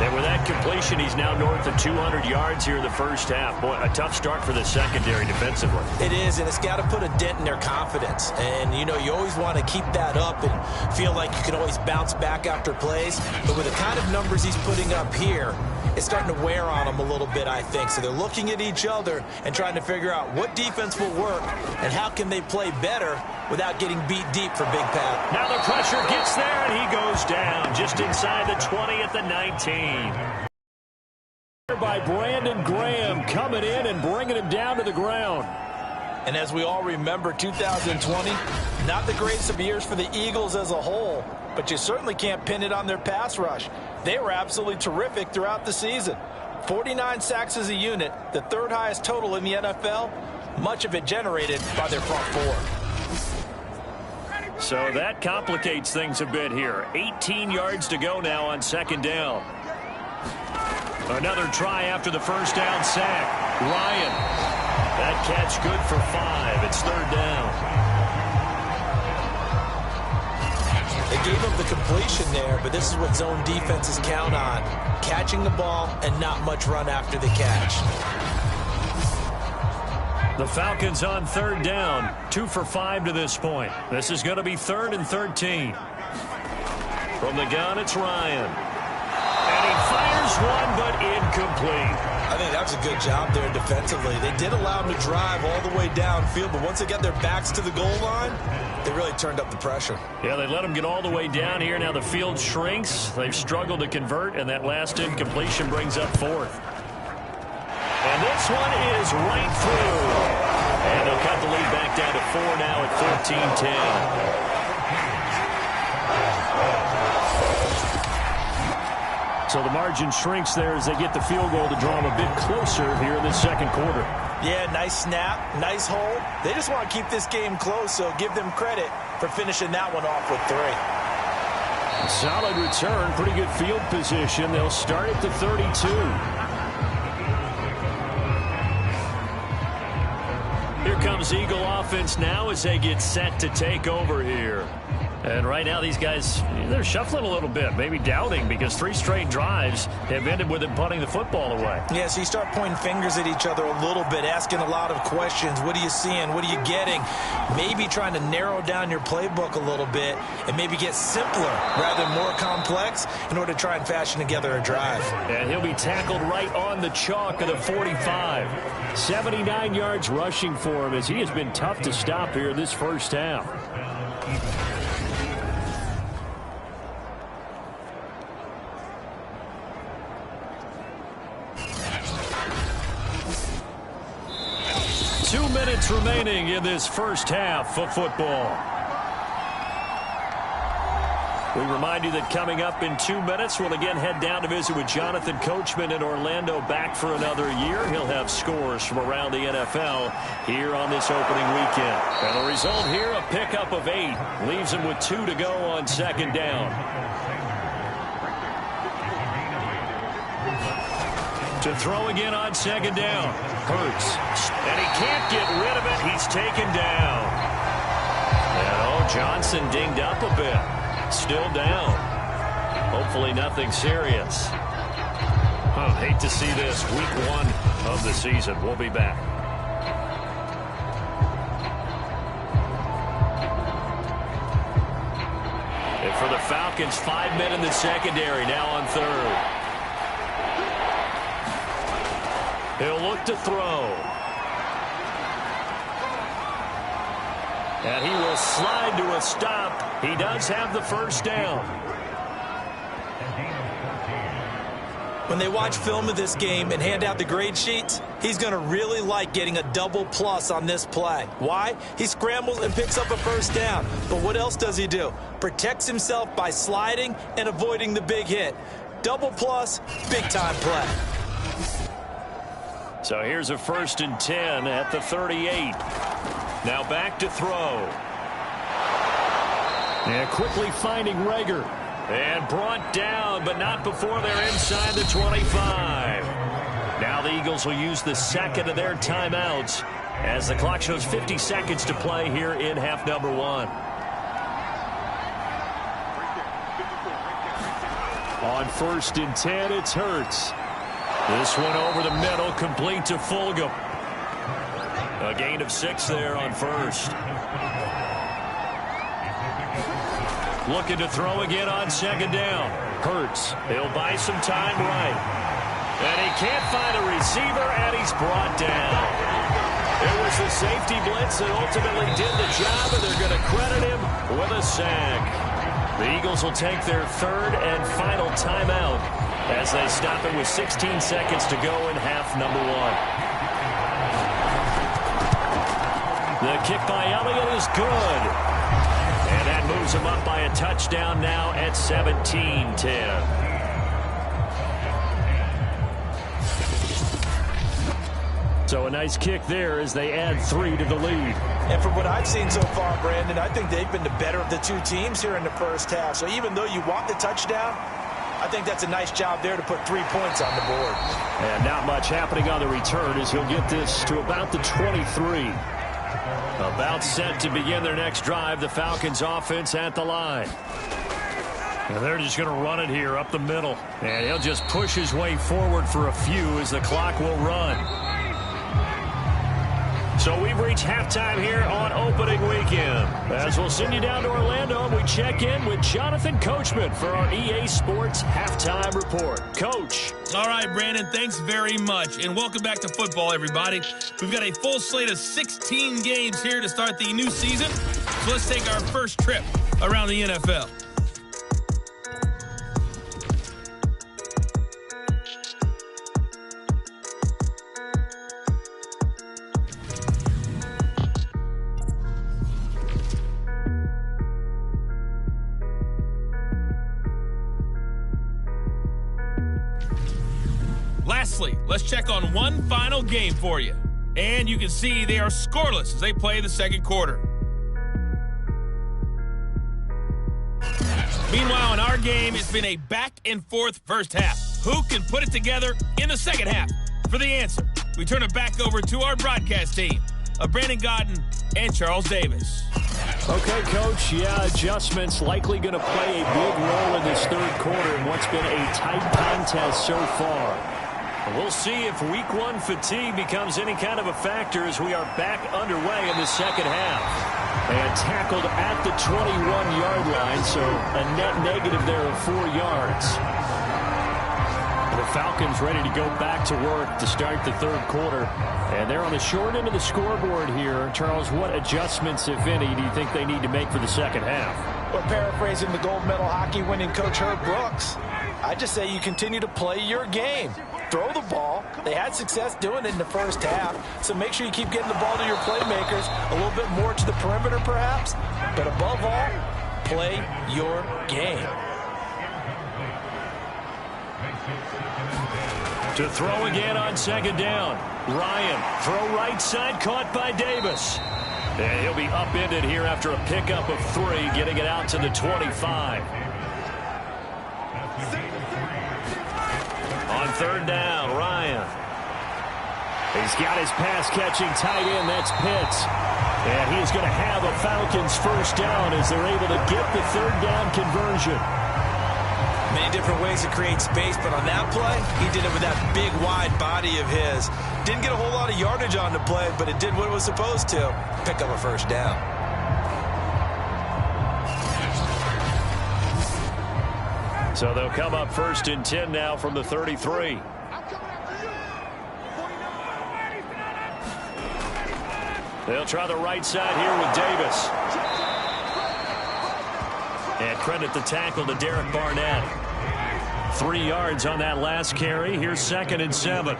And with that completion, he's now north of 200 yards here in the first half. Boy, a tough start for the secondary defensively. It is, and it's got to put a dent in their confidence. And, you know, you always want to keep that up and feel like you can always bounce back after plays. But with the kind of numbers he's putting up here, it's starting to wear on them a little bit, I think. So they're looking at each other and trying to figure out what defense will work and how can they play better without getting beat deep for Big Pat. Now the pressure gets there, and he goes down just inside the 20 at the 19. By Brandon Graham coming in and bringing him down to the ground. And as we all remember, 2020, not the greatest of years for the Eagles as a whole, but you certainly can't pin it on their pass rush. They were absolutely terrific throughout the season. 49 sacks as a unit, the third highest total in the NFL, much of it generated by their front four. So that complicates things a bit here. 18 yards to go now on second down. Another try after the first down sack. Ryan. That catch good for 5. It's third down. They gave up the completion there, but this is what zone defenses count on. Catching the ball and not much run after the catch. The Falcons on third down. 2 for 5 to this point. This is going to be 3rd and 13. From the gun, it's Ryan. And he fires one, but incomplete. I think that was a good job there defensively. They did allow them to drive all the way downfield, but once they got their backs to the goal line, they really turned up the pressure. Yeah, they let them get all the way down here. Now the field shrinks. They've struggled to convert, and that last incompletion brings up 4th. And this one is right through. And they'll cut the lead back down to 4 now at 14-10. So the margin shrinks there as they get the field goal to draw them a bit closer here in the second quarter. Yeah, nice snap, nice hold. They just want to keep this game close, so give them credit for finishing that one off with 3. Solid return, pretty good field position. They'll start at the 32. Here comes Eagle offense now as they get set to take over here. And right now these guys, they're shuffling a little bit, maybe doubting, because 3 straight drives have ended with them punting the football away. Yeah, so you start pointing fingers at each other a little bit, asking a lot of questions. What are you seeing? What are you getting? Maybe trying to narrow down your playbook a little bit and maybe get simpler rather than more complex in order to try and fashion together a drive. And he'll be tackled right on the chalk of the 45. 79 yards rushing for him as he has been tough to stop here in this first half. Remaining in this first half of football. We remind you that coming up in 2 minutes, we'll again head down to visit with Jonathan Coachman in Orlando, back for another year. He'll have scores from around the NFL here on this opening weekend. And the result here, a pickup of 8. Leaves him with 2 to go on second down. To throw again on second down. Hurts. And he can't get rid of it. He's taken down. And Johnson dinged up a bit. Still down. Hopefully nothing serious. Hate to see this. Week 1 of the season. We'll be back. And for the Falcons, 5 men in the secondary now on third. He'll look to throw. And he will slide to a stop. He does have the first down. When they watch film of this game and hand out the grade sheets, he's going to really like getting a double plus on this play. Why? He scrambles and picks up a first down. But what else does he do? Protects himself by sliding and avoiding the big hit. Double plus, big-time play. So here's a 1st and 10 at the 38. Now back to throw. And quickly finding Rager. And brought down, but not before they're inside the 25. Now the Eagles will use the second of their timeouts as the clock shows 50 seconds to play here in half number 1. On 1st and 10, it's Hurts. This one over the middle, complete to Fulgham. A gain of 6 there on 1st. Looking to throw again on 2nd down. Hurts. He'll buy some time right. And he can't find a receiver, and he's brought down. It was the safety blitz that ultimately did the job, and they're going to credit him with a sack. The Eagles will take their 3rd and final timeout as they stop it with 16 seconds to go in half number 1. The kick by Elliott is good. And that moves him up by a touchdown now at 17-10. So a nice kick there as they add 3 to the lead. And from what I've seen so far, Brandon, I think they've been the better of the two teams here in the first half. So even though you want the touchdown, I think that's a nice job there to put 3 points on the board. And not much happening on the return as he'll get this to about the 23. About set to begin their next drive, the Falcons offense at the line. And they're just going to run it here up the middle. And he'll just push his way forward for a few as the clock will run. So we've reached halftime here on opening weekend. As we'll send you down to Orlando, and we check in with Jonathan Coachman for our EA Sports Halftime Report. Coach. All right, Brandon, thanks very much. And welcome back to football, everybody. We've got a full slate of 16 games here to start the new season. So let's take our first trip around the NFL. Lastly, let's check on one final game for you. And you can see they are scoreless as they play the second quarter. Meanwhile, in our game, it's been a back-and-forth first half. Who can put it together in the second half? For the answer, we turn it back over to our broadcast team of Brandon Godden and Charles Davis. Okay, Coach, adjustments likely going to play a big role in this third quarter in what's been a tight contest so far. We'll see if week 1 fatigue becomes any kind of a factor as we are back underway in the second half. And tackled at the 21-yard line, so a net negative there of 4 yards. The Falcons ready to go back to work to start the third quarter. And they're on the short end of the scoreboard here. Charles, what adjustments, if any, do you think they need to make for the second half? Well, paraphrasing the gold medal hockey winning coach Herb Brooks, I just say you continue to play your game. Throw the ball. They had success doing it in the first half, so make sure you keep getting the ball to your playmakers, a little bit more to the perimeter perhaps, but above all, play your game. To throw again on 2nd down. Ryan, throw right side, caught by Davis. And he'll be upended here after a pickup of 3, getting it out to the 25. On 3rd down, Ryan. He's got his pass-catching tight end. That's Pitts. And he's going to have a Falcons first down as they're able to get the 3rd down conversion. Many different ways to create space, but on that play, he did it with that big, wide body of his. Didn't get a whole lot of yardage on the play, but it did what it was supposed to. Pick up a first down. So they'll come up 1st and 10 now from the 33. They'll try the right side here with Davis. And credit the tackle to Derek Barnett. 3 yards on that last carry. Here's 2nd and 7.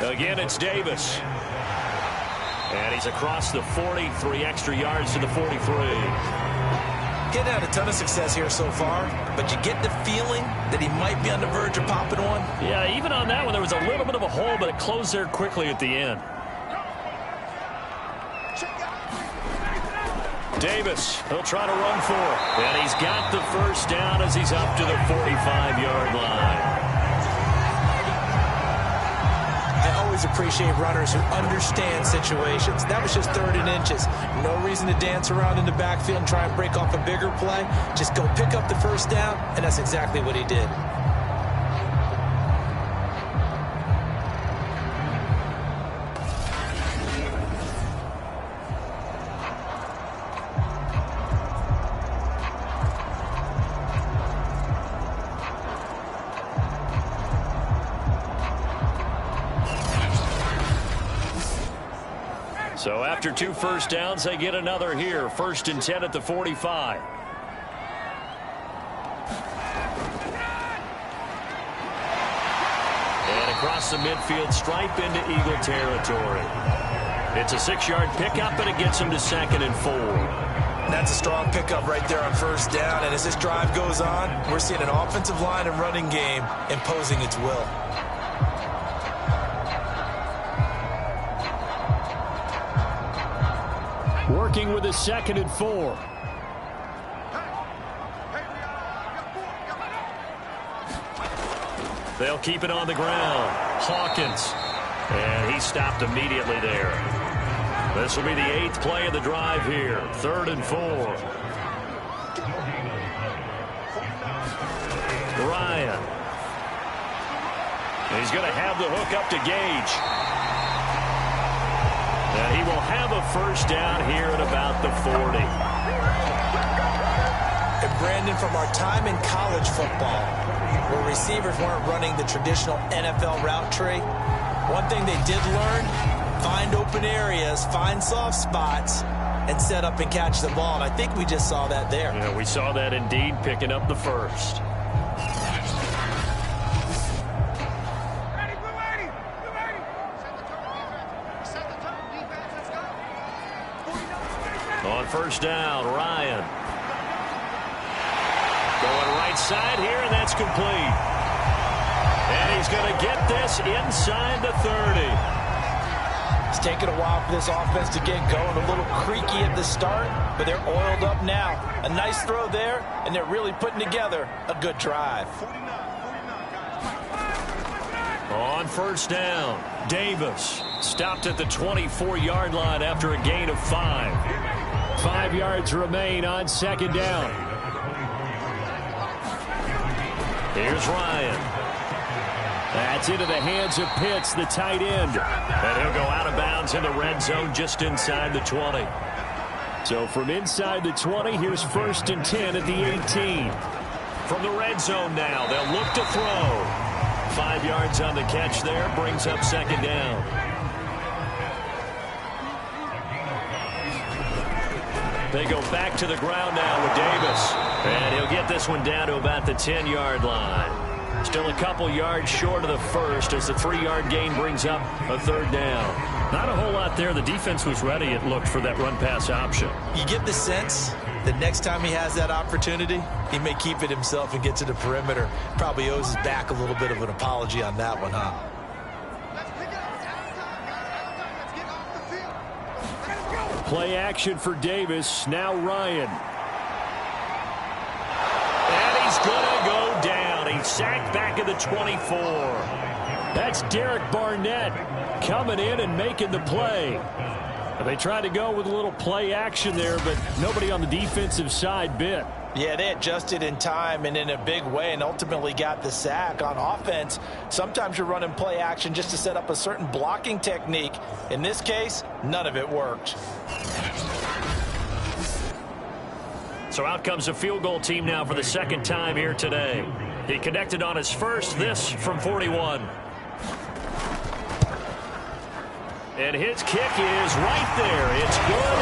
Again, it's Davis. And he's across the 40, 3 extra yards to the 43. Getting had a ton of success here so far, but you get the feeling that he might be on the verge of popping one. Yeah, even on that one, there was a little bit of a hole, but it closed there quickly at the end. Davis, he'll try to run for it. And he's got the first down as he's up to the 45-yard line. I always appreciate runners who understand situations. That was just 3rd and inches. No reason to dance around in the backfield and try and break off a bigger play. Just go pick up the first down, and that's exactly what he did. So after 2 first downs, they get another here. 1st and 10 at the 45. And across the midfield stripe into Eagle territory. It's a 6-yard pickup, and it gets him to 2nd and 4. That's a strong pickup right there on 1st down. And as this drive goes on, we're seeing an offensive line and running game imposing its will. Working with a 2nd and 4. They'll keep it on the ground. Hawkins. And he stopped immediately there. This will be the 8th play of the drive here. 3rd and 4. Ryan. He's going to have the hook up to Gage. And he will have a first down here at about the 40. And Brandon, from our time in college football, where receivers weren't running the traditional NFL route tree, one thing they did learn, find open areas, find soft spots, and set up and catch the ball. And I think we just saw that there. Yeah, we saw that indeed, picking up the first. On 1st down, Ryan. Going right side here, and that's complete. And he's going to get this inside the 30. It's taken a while for this offense to get going. A little creaky at the start, but they're oiled up now. A nice throw there, and they're really putting together a good drive. On 1st down, Davis stopped at the 24-yard line after a gain of 5. 5 yards remain on 2nd down. Here's Ryan. That's into the hands of Pitts, the tight end. And he'll go out of bounds in the red zone just inside the 20. So from inside the 20, here's 1st and 10 at the 18. From the red zone now, they'll look to throw. 5 yards on the catch there, brings up 2nd down. They go back to the ground now with Davis. And he'll get this one down to about the 10-yard line. Still a couple yards short of the first as the 3-yard gain brings up a 3rd down. Not a whole lot there. The defense was ready, it looked, for that run-pass option. You get the sense that next time he has that opportunity, he may keep it himself and get to the perimeter. Probably owes his back a little bit of an apology on that one, huh? Play action for Davis. Now Ryan. And he's going to go down. He's sacked back at the 24. That's Derek Barnett coming in and making the play. They tried to go with a little play action there, but nobody on the defensive side bit. Yeah, they adjusted in time and in a big way and ultimately got the sack. On offense, sometimes you're running play action just to set up a certain blocking technique. In this case, none of it worked. So out comes a field goal team now for the 2nd time here today. He connected on his first, this from 41. And his kick is right there. It's good.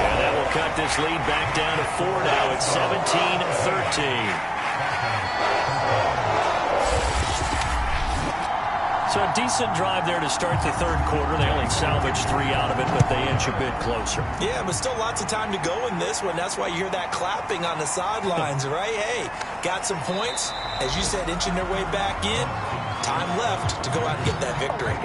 And that will cut this lead back down to 4 now. It's 17-13. So a decent drive there to start the 3rd quarter. They only salvaged 3 out of it, but they inch a bit closer. Yeah, but still lots of time to go in this one. That's why you hear that clapping on the sidelines, right? Hey, got some points. As you said, inching their way back in. Time left to go out and get that victory.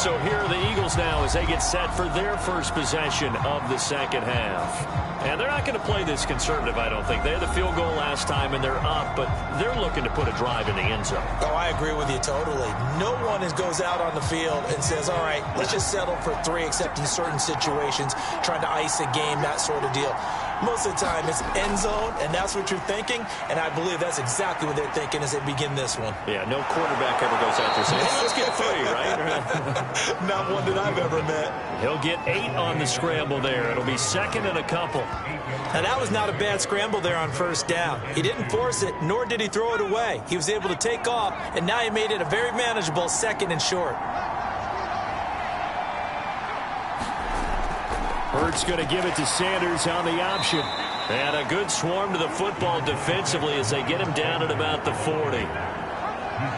So here are the Eagles now as they get set for their first possession of the second half. And they're not going to play this conservative, I don't think. They had the field goal last time, and they're up, but they're looking to put a drive in the end zone. Oh, I agree with you totally. No one goes out on the field and says, all right, let's just settle for 3, except in certain situations, trying to ice a game, that sort of deal. Most of the time, it's end zone, and that's what you're thinking, and I believe that's exactly what they're thinking as they begin this one. Yeah, no quarterback ever goes out there saying, hey, let's get 3, right? Not one that I've ever met. He'll get 8 on the scramble there. It'll be second and a couple. Now, that was not a bad scramble there on first down. He didn't force it, nor did he throw it away. He was able to take off, and now he made it a very manageable second and short. Hurts going to give it to Sanders on the option. And a good swarm to the football defensively as they get him down at about the 40.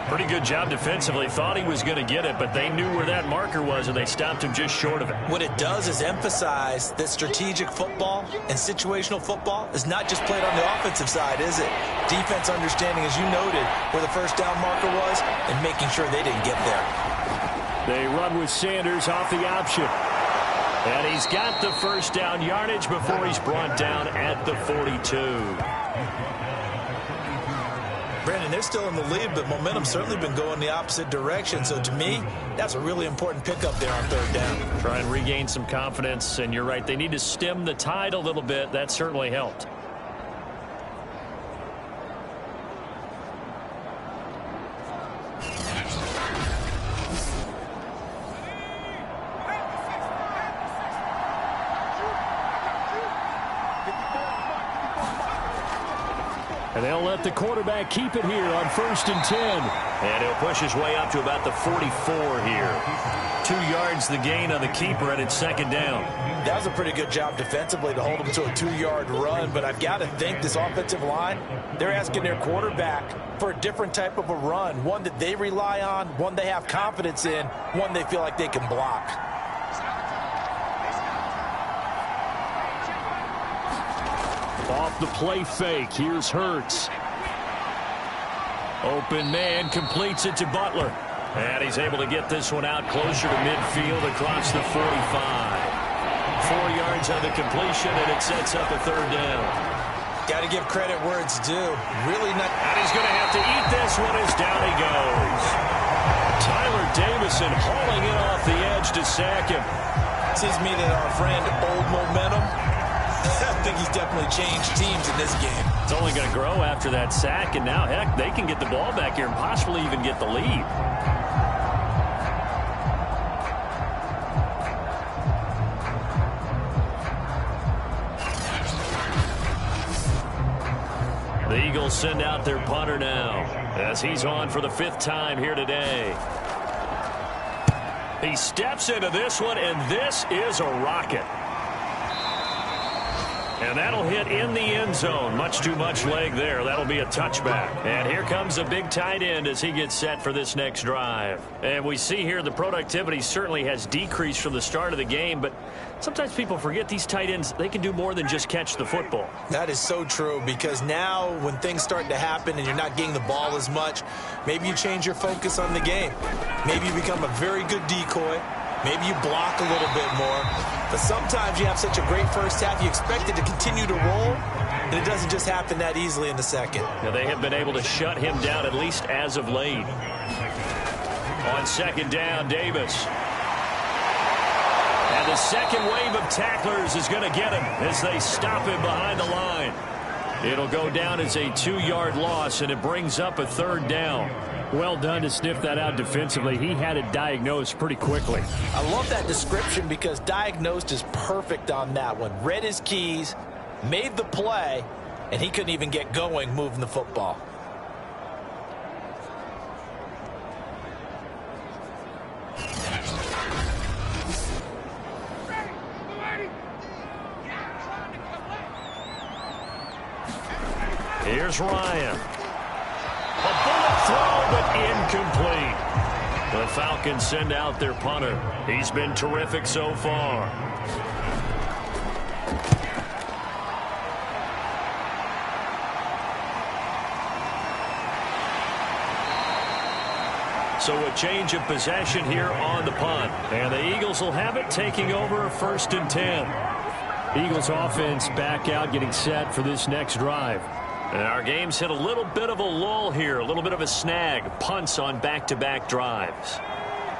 Pretty good job defensively. Thought he was going to get it, but they knew where that marker was, and they stopped him just short of it. What it does is emphasize that strategic football and situational football is not just played on the offensive side, is it? Defense understanding, as you noted, where the first down marker was and making sure they didn't get there. They run with Sanders off the option. And he's got the first down yardage before he's brought down at the 42. Brandon, they're still in the lead, but momentum's certainly been going the opposite direction. So to me, that's a really important pickup there on third down. Try and regain some confidence, and you're right. They need to stem the tide a little bit. That certainly helped. And they'll let the quarterback keep it here on 1st and 10. And he'll push his way up to about the 44 here. 2 yards the gain on the keeper, and it's second down. That was a pretty good job defensively to hold him to a 2-yard run, but I've got to think this offensive line, they're asking their quarterback for a different type of a run, one that they rely on, one they have confidence in, one they feel like they can block. Off the play fake, here's Hurts. Open man completes it to Butler. And he's able to get this one out closer to midfield across the 45. 4 yards on the completion, and it sets up a third down. Got to give credit where it's due. Really not. And he's going to have to eat this one as down he goes. Tyler Davison hauling it off the edge to sack him. Seems to me that our friend Old Momentum, I think he's definitely changed teams in this game. It's only going to grow after that sack, and now, heck, they can get the ball back here and possibly even get the lead. The Eagles send out their punter now as he's on for the 5th time here today. He steps into this one, and this is a rocket. And that'll hit in the end zone. Much too much leg there. That'll be a touchback. And here comes a big tight end as he gets set for this next drive. And we see here the productivity certainly has decreased from the start of the game, but sometimes people forget these tight ends, they can do more than just catch the football. That is so true, because now when things start to happen and you're not getting the ball as much, maybe you change your focus on the game. Maybe you become a very good decoy. Maybe you block a little bit more. But sometimes you have such a great first half, you expect it to continue to roll, and it doesn't just happen that easily in the second. Now, they have been able to shut him down, at least as of late. On second down, Davis. And the second wave of tacklers is going to get him as they stop him behind the line. It'll go down as a 2-yard loss, and it brings up a third down. Well done to sniff that out defensively. He had it diagnosed pretty quickly. I love that description because diagnosed is perfect on that one. Read his keys, made the play, and he couldn't even get going moving the football. Here's Ryan. A bullet throw, but incomplete. The Falcons send out their punter. He's been terrific so far. So a change of possession here on the punt. And the Eagles will have it, taking over 1st and 10. Eagles offense back out, getting set for this next drive. And our game's hit a little bit of a lull here, a little bit of a snag. Punts on back-to-back drives.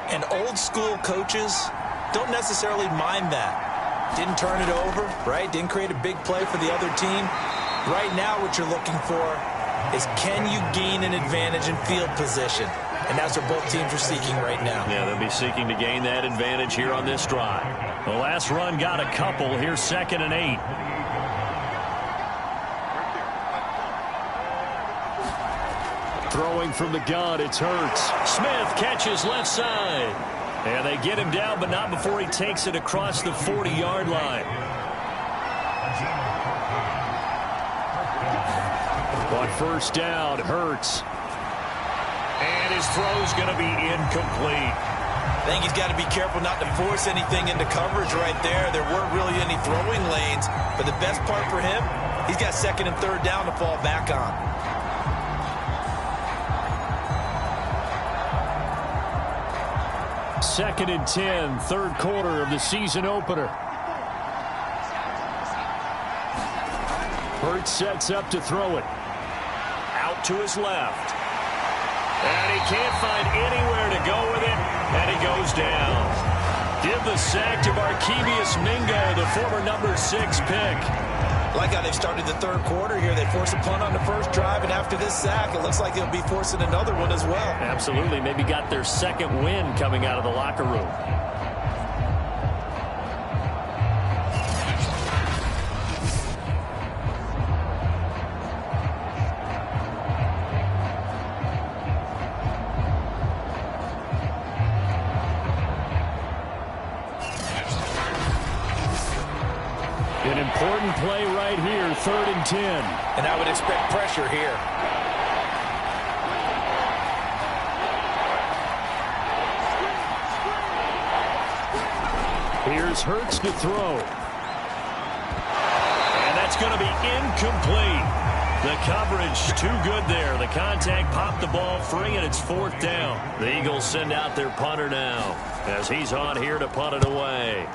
And old school coaches don't necessarily mind that. Didn't turn it over, right? Didn't create a big play for the other team. Right now what you're looking for is, can you gain an advantage in field position? And that's what both teams are seeking right now. Yeah, they'll be seeking to gain that advantage here on this drive. The last run got a couple. Here's 2nd and 8. Throwing from the gun, it's Hurts. Smith catches left side. And they get him down, but not before he takes it across the 40-yard line. On 1st down, Hurts. And his throw's going to be incomplete. I think he's got to be careful not to force anything into coverage right there. There weren't really any throwing lanes. But the best part for him, he's got 2nd and 3rd down to fall back on. Second and 10, 3rd quarter of the season opener. Hurts sets up to throw it. Out to his left. And he can't find anywhere to go with it, and he goes down. Give the sack to Barkevious Mingo, the former number 6 pick. Like how they've started the 3rd quarter here. They force a punt on the 1st drive, and after this sack, it looks like they'll be forcing another one as well. Absolutely. Maybe got their 2nd win coming out of the locker room. An important play right here, 3rd and 10. And I would expect pressure here. Here's Hurts to throw. And that's going to be incomplete. The coverage too good there. The contact popped the ball free, and it's 4th down. The Eagles send out their punter now as he's on here to punt it away.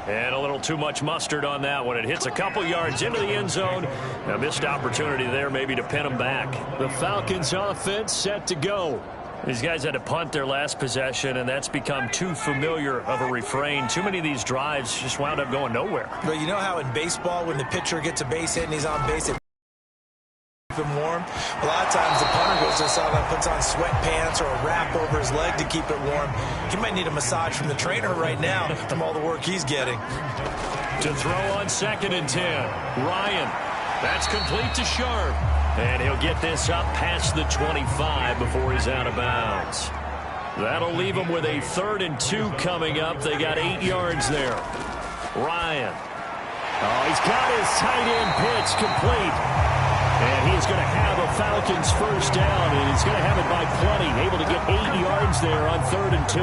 And a little too much mustard on that one. It hits a couple yards into the end zone. A missed opportunity there maybe to pin them back. The Falcons offense set to go. These guys had to punt their last possession, and that's become too familiar of a refrain. Too many of these drives just wound up going nowhere. But you know how in baseball, when the pitcher gets a base hit and he's on base, keep him warm? A lot of times the punter goes to the sideline, puts on sweatpants or a wrap over his leg to keep it warm. He might need a massage from the trainer right now from all the work he's getting. To throw on 2nd and 10. Ryan. That's complete to Sharp. And he'll get this up past the 25 before he's out of bounds. That'll leave him with a 3rd and 2 coming up. They got 8 yards there. Ryan. Oh, he's got his tight end pitch complete. And he's going to have a Falcons 1st down, and he's going to have it by plenty. Able to get 8 yards there on 3rd and 2.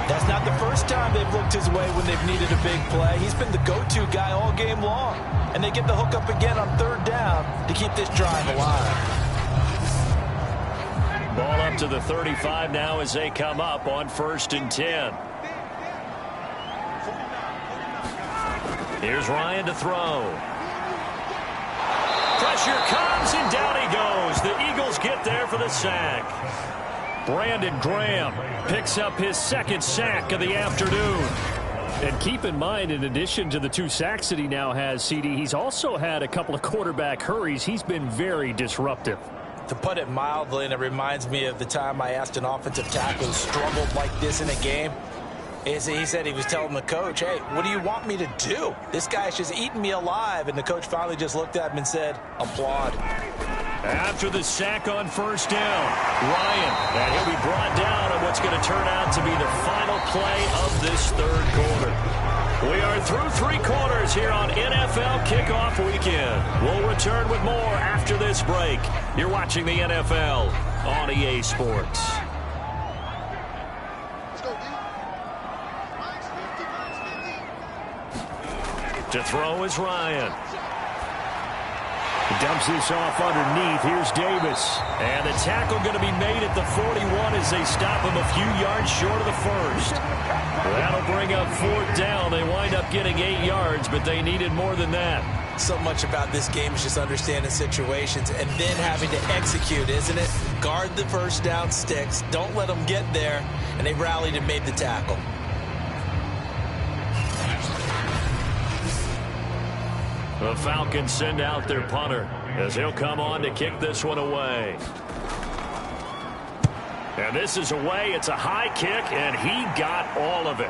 That's not the first time they've looked his way when they've needed a big play. He's been the go-to guy all game long. And they get the hook up again on 3rd down to keep this drive alive. Ball up to the 35 now as they come up on 1st and 10. Here's Ryan to throw. Pressure comes, and down he goes. The Eagles get there for the sack. Brandon Graham picks up his 2nd sack of the afternoon. And keep in mind, in addition to the 2 sacks that he now has, CD, he's also had a couple of quarterback hurries. He's been very disruptive. To put it mildly, and it reminds me of the time I asked an offensive tackle who struggled like this in a game. He said he was telling the coach, hey, what do you want me to do? This guy's just eating me alive. And the coach finally just looked at him and said, applaud. After the sack on 1st down, Ryan, and he'll be brought down on what's going to turn out to be the final play of this 3rd quarter. We are through 3 quarters here on NFL Kickoff Weekend. We'll return with more after this break. You're watching the NFL on EA Sports. To throw is Ryan. He dumps this off underneath. Here's Davis. And the tackle going to be made at the 41 as they stop him a few yards short of the first. That'll bring up 4th down. They wind up getting 8 yards, but they needed more than that. So much about this game is just understanding situations and then having to execute, isn't it? Guard the first down sticks. Don't let them get there. And they rallied and made the tackle. The Falcons send out their punter as he'll come on to kick this one away. And this is away. It's a high kick, and he got all of it.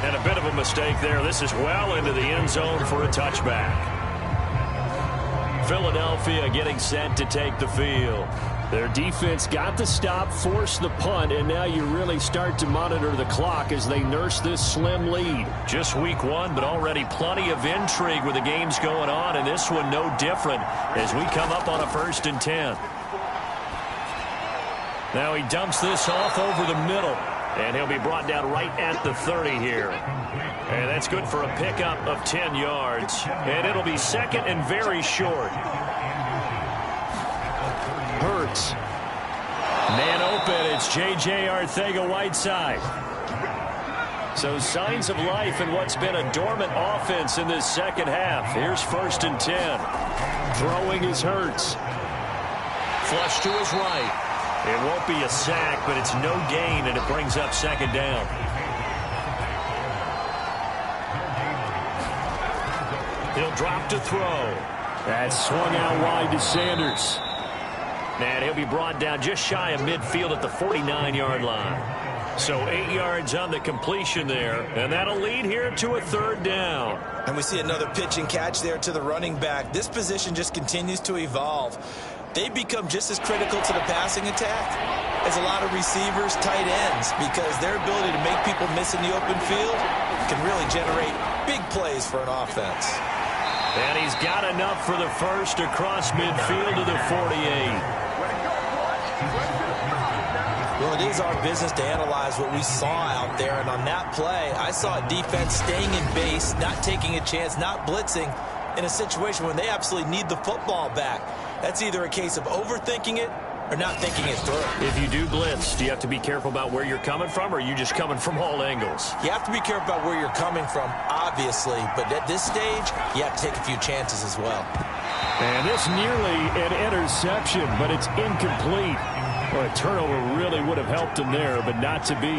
And a bit of a mistake there. This is well into the end zone for a touchback. Philadelphia getting set to take the field. Their defense got the stop, forced the punt, and now you really start to monitor the clock as they nurse this slim lead. Just week 1, but already plenty of intrigue with the games going on, and this one no different as we come up on a 1st and 10. Now he dumps this off over the middle, and he'll be brought down right at the 30 here. And that's good for a pickup of 10 yards, and it'll be 2nd and very short. Hurts. Man open. It's J.J. Arcega-Whiteside. So signs of life in what's been a dormant offense in this second half. Here's 1st and 10. Throwing is Hurts. Flush to his right. It won't be a sack, but it's no gain, and it brings up 2nd down. He'll drop to throw. That's swung out wide to Sanders. And he'll be brought down just shy of midfield at the 49-yard line. So 8 yards on the completion there, and that'll lead here to a 3rd down. And we see another pitch and catch there to the running back. This position just continues to evolve. They become just as critical to the passing attack as a lot of receivers, tight ends, because their ability to make people miss in the open field can really generate big plays for an offense. And he's got enough for the first across midfield to the 48. Well, it is our business to analyze what we saw out there, and on that play, I saw a defense staying in base, not taking a chance, not blitzing in a situation when they absolutely need the football back. That's either a case of overthinking it or not thinking it through. If you do blitz, do you have to be careful about where you're coming from, or are you just coming from all angles? You have to be careful about where you're coming from, obviously, but at this stage, you have to take a few chances as well. And this nearly an interception, but it's incomplete. Well, a turnover really would have helped him there, but not to be.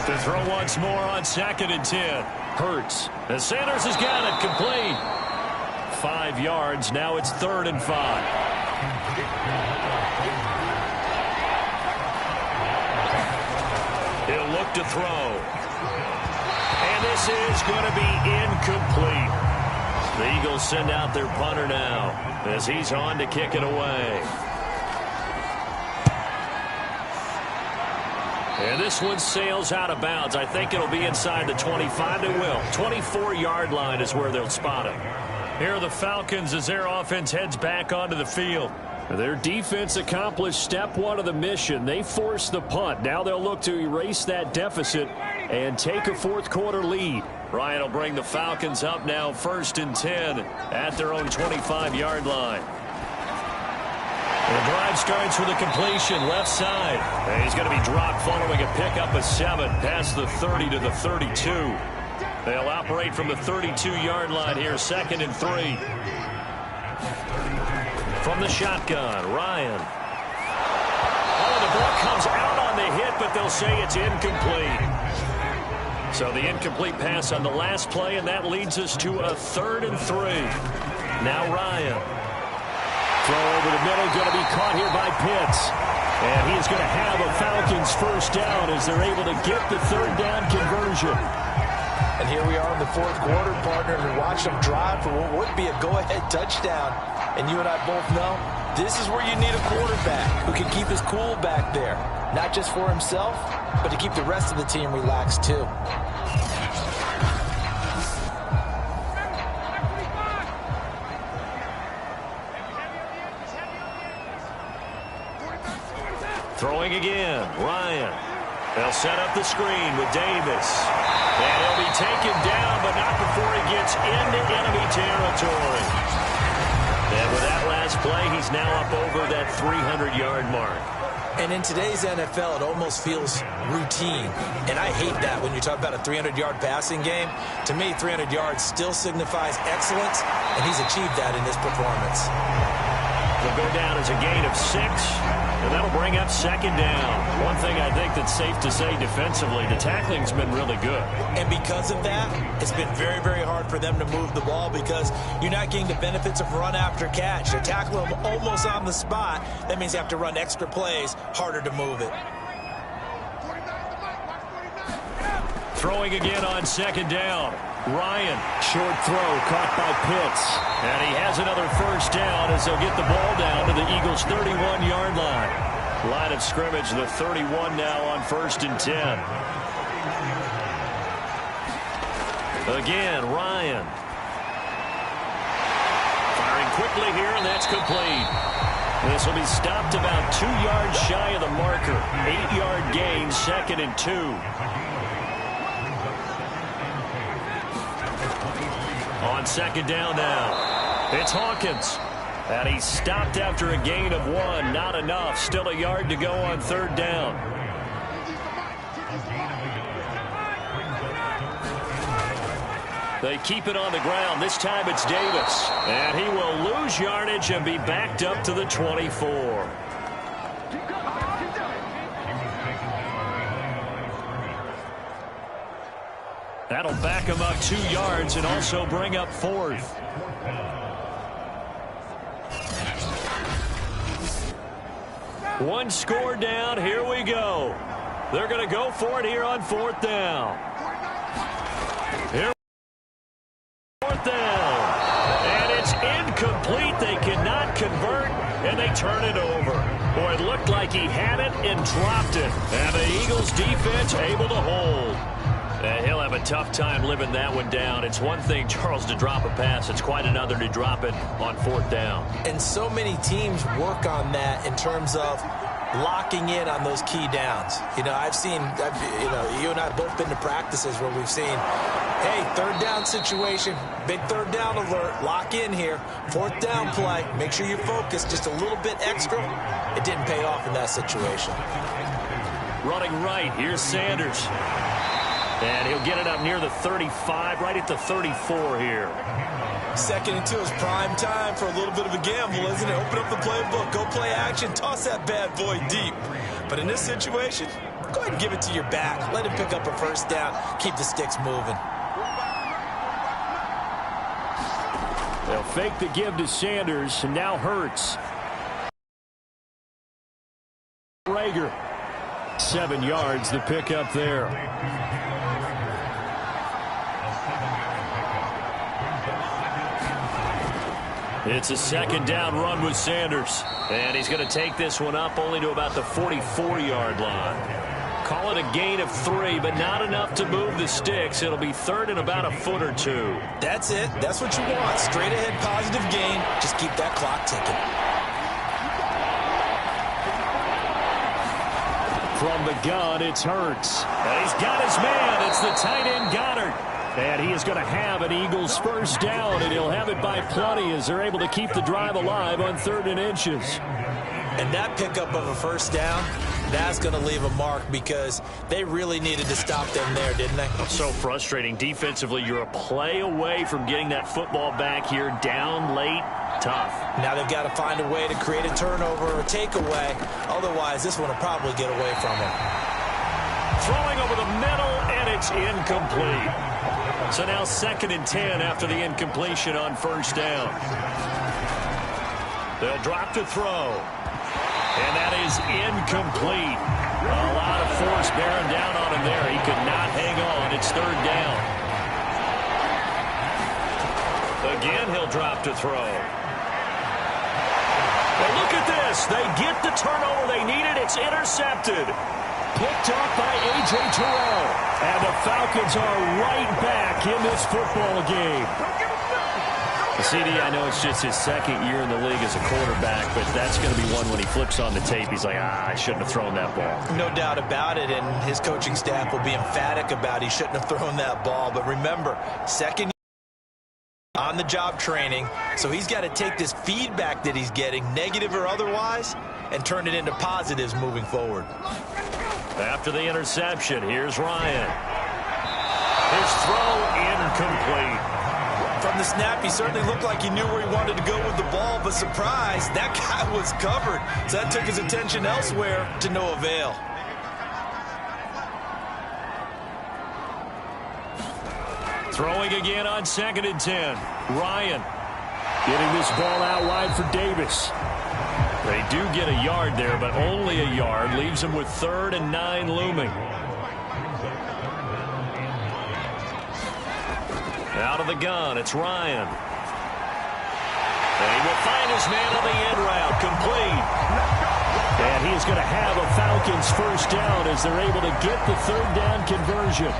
To throw once more on 2nd and 10. Hurts. And Sanders has got it complete. 5 yards. Now it's 3rd and 5. He'll look to throw. And this is going to be incomplete. The Eagles send out their punter now as he's on to kick it away. And this one sails out of bounds. I think it'll be inside the 25. It will. 24-yard line is where they'll spot it. Here are the Falcons as their offense heads back onto the field. Their defense accomplished step 1 of the mission. They forced the punt. Now they'll look to erase that deficit and take a 4th quarter lead. Ryan will bring the Falcons up now 1st and 10 at their own 25-yard line. The drive starts with a completion left side. And he's going to be dropped following a pickup of 7 past the 30 to the 32. They'll operate from the 32-yard line here, 2nd and 3. From the shotgun, Ryan. Oh, the ball comes out on the hit, but they'll say it's incomplete. So the incomplete pass on the last play, and that leads us to a 3rd and 3. Now Ryan. Throw over the middle, going to be caught here by Pitts. And he is going to have a Falcons 1st down as they're able to get the 3rd down conversion. And here we are in the 4th quarter, partner, and watch them drive for what would be a go-ahead touchdown. And you and I both know this is where you need a quarterback who can keep his cool back there. Not just for himself, but to keep the rest of the team relaxed too. Throwing again, Ryan. They'll set up the screen with Davis. And he'll be taken down, but not before he gets into enemy territory. And with that last play, he's now up over that 300-yard mark. And in today's NFL, it almost feels routine. And I hate that when you talk about a 300-yard passing game. To me, 300 yards still signifies excellence, and he's achieved that in this performance. Will go down as a gain of 6, and that'll bring up second down. One thing I think that's safe to say defensively, the tackling's been really good. And because of that, it's been very, very hard for them to move the ball because you're not getting the benefits of run after catch. They're tackling them almost on the spot. That means you have to run extra plays, harder to move it. Throwing again on second down. Ryan, short throw, caught by Pitts. And he has another first down as they'll get the ball down to the Eagles' 31-yard line. Line of scrimmage, the 31 now on 1st and 10. Again, Ryan. Firing quickly here, and that's complete. This will be stopped about 2 yards shy of the marker. 8-yard gain, 2nd and 2. On second down now, it's Hawkins. And he's stopped after a gain of 1. Not enough. Still a yard to go on 3rd down. They keep it on the ground. This time it's Davis. And he will lose yardage and be backed up to the 24. That'll back him up 2 yards and also bring up 4th. One score down. Here we go. They're going to go for it here on 4th down. Here, 4th down. And it's incomplete. They cannot convert, and they turn it over. Boy, it looked like he had it and dropped it. And the Eagles defense able to hold. He'll have a tough time living that one down. It's one thing, Charles, to drop a pass. It's quite another to drop it on 4th down. And so many teams work on that in terms of locking in on those key downs. You know, you and I have both been to practices where we've seen, hey, 3rd down situation, big 3rd down alert, lock in here, 4th down play, make sure you focus just a little bit extra. It didn't pay off in that situation. Running right, here's Sanders. And he'll get it up near the 35, right at the 34 here. 2nd and 2 is prime time for a little bit of a gamble, isn't it? Open up the playbook, go play action, toss that bad boy deep. But in this situation, go ahead and give it to your back. Let him pick up a 1st down, keep the sticks moving. They'll fake the give to Sanders, and now Hurts. Rager, 7 yards, the pickup there. It's a 2nd down run with Sanders. And he's going to take this one up only to about the 44-yard line. Call it a gain of 3, but not enough to move the sticks. It'll be 3rd and about a foot or 2. That's it. That's what you want. Straight ahead positive gain. Just keep that clock ticking. From the gun, it's Hurts. And he's got his man. It's the tight end Goddard. And he is going to have an Eagles 1st down, and he'll have it by plenty as they're able to keep the drive alive on 3rd and inches. And that pickup of a 1st down, that's going to leave a mark because they really needed to stop them there, didn't they? So frustrating. Defensively, you're a play away from getting that football back here, down late. Tough. Now they've got to find a way to create a turnover or a takeaway. Otherwise, this one will probably get away from them. Throwing over the middle, and it's incomplete. So now 2nd and 10 after the incompletion on 1st down. They'll drop to throw. And that is incomplete. A lot of force bearing down on him there. He could not hang on. It's 3rd down. Again, he'll drop to throw. Well, look at this. They get the turnover they needed. It's intercepted. Picked up by A.J. Terrell. And the Falcons are right back in this football game. CD, I know it's just his second year in the league as a quarterback, but that's going to be one when he flips on the tape, he's like, I shouldn't have thrown that ball. No doubt about it, and his coaching staff will be emphatic about he shouldn't have thrown that ball. But remember, second year on-the-job training, so he's got to take this feedback that he's getting, negative or otherwise, and turn it into positives moving forward. After the interception, here's Ryan. His throw incomplete. From the snap, he certainly looked like he knew where he wanted to go with the ball, but surprise, that guy was covered. So that took his attention elsewhere to no avail. Throwing again on 2nd and 10. Ryan getting this ball out wide for Davis. They do get a yard there, but only a yard. Leaves them with 3rd and 9 looming. Out of the gun, it's Ryan. And he will find his man on the end route, complete. And he is going to have a Falcons first down as they're able to get the 3rd down conversion.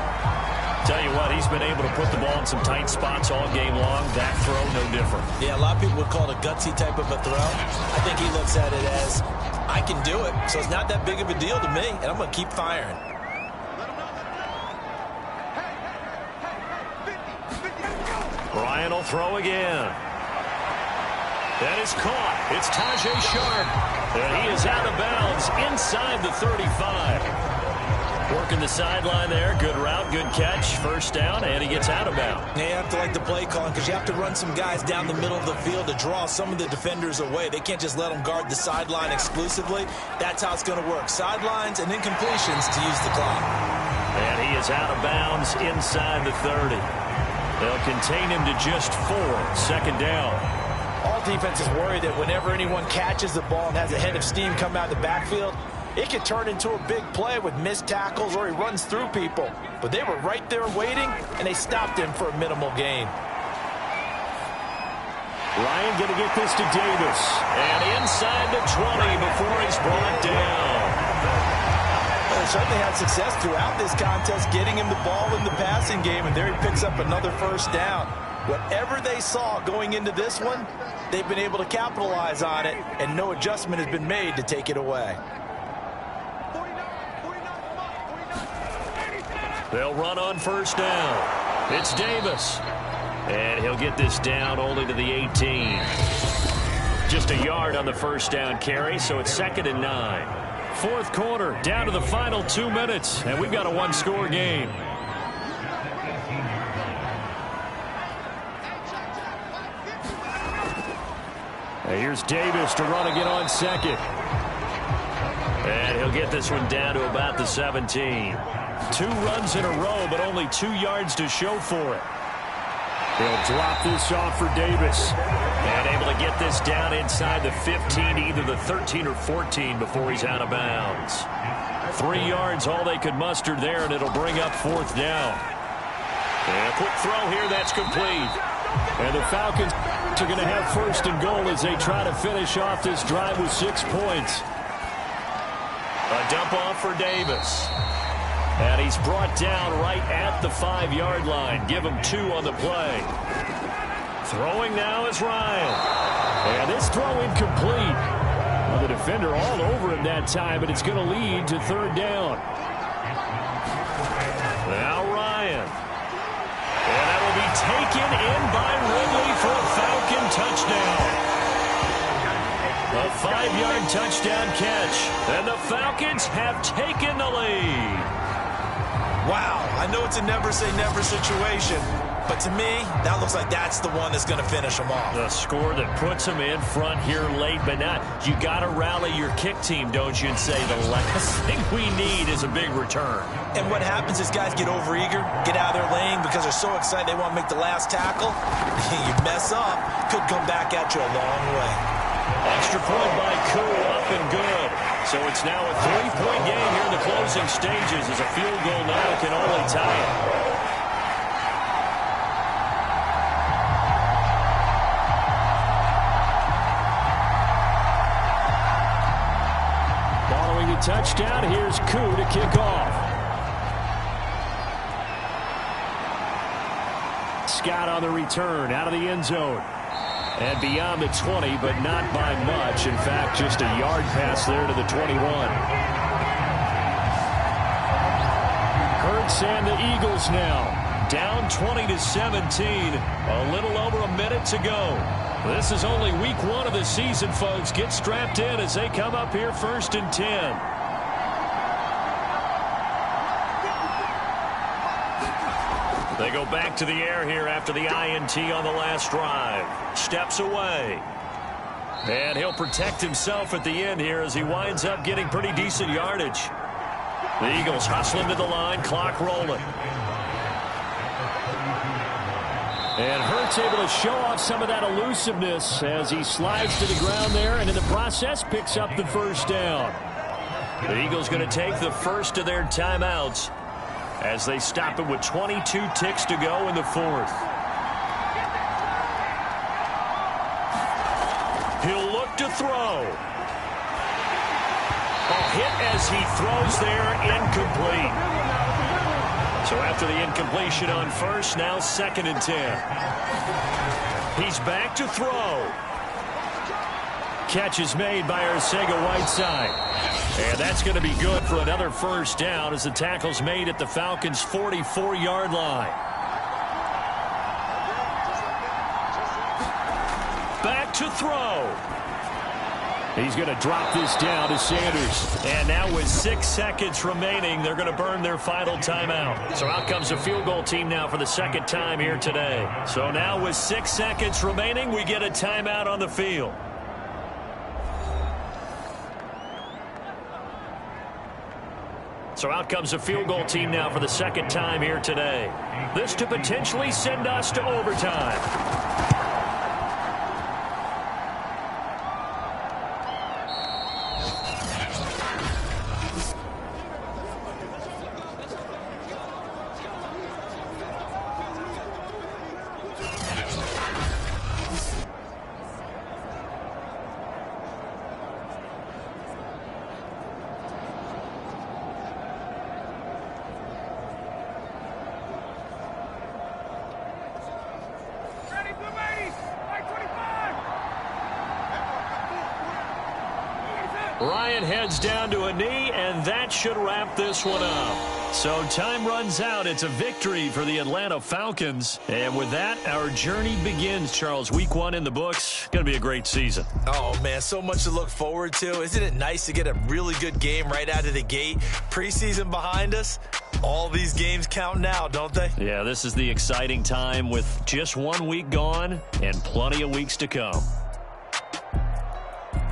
Tell you what, he's been able to put the ball in some tight spots all game long. That throw, no different. Yeah, a lot of people would call it a gutsy type of a throw. I think he looks at it as, I can do it, so it's not that big of a deal to me, and I'm going to keep firing. Ryan will throw again. That is caught. It's Tajay Sharp. And he is out of bounds inside the 35. Working the sideline there. Good route, good catch. First down, and he gets out of bounds. Yeah, you have to like the play calling because you have to run some guys down the middle of the field to draw some of the defenders away. They can't just let them guard the sideline exclusively. That's how it's going to work. Sidelines and incompletions to use the clock. And he is out of bounds inside the 30. They'll contain him to just 4. 2nd down. All defenses worry that whenever anyone catches the ball and has a head of steam come out of the backfield, it could turn into a big play with missed tackles or he runs through people. But they were right there waiting, and they stopped him for a minimal gain. Ryan going to get this to Davis. And inside the 20 before he's brought down. They certainly had success throughout this contest getting him the ball in the passing game, and there he picks up another first down. Whatever they saw going into this one, they've been able to capitalize on it, and no adjustment has been made to take it away. They'll run on first down. It's Davis. And he'll get this down only to the 18. Just a yard on the first down carry, so it's 2nd and 9. 4th quarter, down to the final 2 minutes, and we've got a 1-score game. And here's Davis to run again on 2nd. And he'll get this one down to about the 17. 2 runs in a row, but only 2 yards to show for it. He'll drop this off for Davis. And able to get this down inside the 15, either the 13 or 14 before he's out of bounds. 3 yards, all they could muster there, and it'll bring up 4th down. And a quick throw here, that's complete. And the Falcons are going to have 1st and goal as they try to finish off this drive with 6 points. A dump off for Davis. And he's brought down right at the 5-yard line. Give him 2 on the play. Throwing now is Ryan. And this throw incomplete. Well, the defender all over him that time, but it's going to lead to 3rd down. Now Ryan. And that will be taken in by Ridley for a Falcon touchdown. A 5-yard touchdown catch. And the Falcons have taken the lead. Wow, I know it's a never-say-never situation, but to me, that looks like that's the one that's going to finish them off. The score that puts them in front here late, but not. You got to rally your kick team, don't you, and say the last thing we need is a big return. And what happens is guys get overeager, get out of their lane because they're so excited they want to make the last tackle. You mess up, could come back at you a long way. Extra point by Koo, up and good. So it's now a 3-point game here in the closing stages as a field goal now can only tie it. Following the touchdown, here's Koo to kick off. Scott on the return, out of the end zone. And beyond the 20, but not by much. In fact, just a yard pass there to the 21. Hurts and the Eagles now down 20-17. A little over a minute to go. This is only week 1 of the season, folks. Get strapped in as they come up here 1st and 10. They go back to the air here after the INT on the last drive. Steps away. And he'll protect himself at the end here as he winds up getting pretty decent yardage. The Eagles hustle him to the line, clock rolling. And Hurts able to show off some of that elusiveness as he slides to the ground there and in the process picks up the first down. The Eagles going to take the first of their timeouts as they stop it with 22 ticks to go in the 4th. He'll look to throw. A hit as he throws there, incomplete. So after the incompletion on first, now 2nd and 10. He's back to throw. Catch is made by Arcega-Whiteside. And that's going to be good for another first down as the tackle's made at the Falcons' 44-yard line. Back to throw. He's going to drop this down to Sanders. And now with 6 seconds remaining, they're going to burn their final timeout. So out comes the field goal team now for the 2nd time here today. So now with 6 seconds remaining, we get a timeout on the field. So out comes the field goal team now for the 2nd time here today. This to potentially send us to overtime. Ryan heads down to a knee, and that should wrap this one up. So time runs out. It's a victory for the Atlanta Falcons. And with that, our journey begins, Charles. Week 1 in the books. Going to be a great season. Oh, man, so much to look forward to. Isn't it nice to get a really good game right out of the gate? Preseason behind us. All these games count now, don't they? Yeah, this is the exciting time with just 1 week gone and plenty of weeks to come.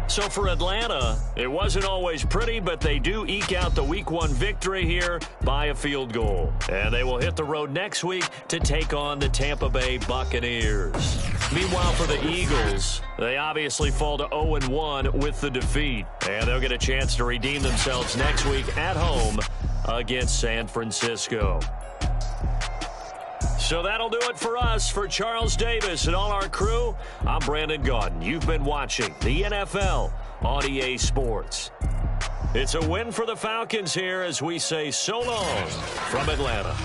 So for Atlanta, it wasn't always pretty, but they do eke out the Week 1 victory here by a field goal. And they will hit the road next week to take on the Tampa Bay Buccaneers. Meanwhile, for the Eagles, they obviously fall to 0-1 with the defeat. And they'll get a chance to redeem themselves next week at home against San Francisco. So that'll do it for us. For Charles Davis and all our crew, I'm Brandon Gaudin. You've been watching the NFL on EA Sports. It's a win for the Falcons here as we say so long from Atlanta.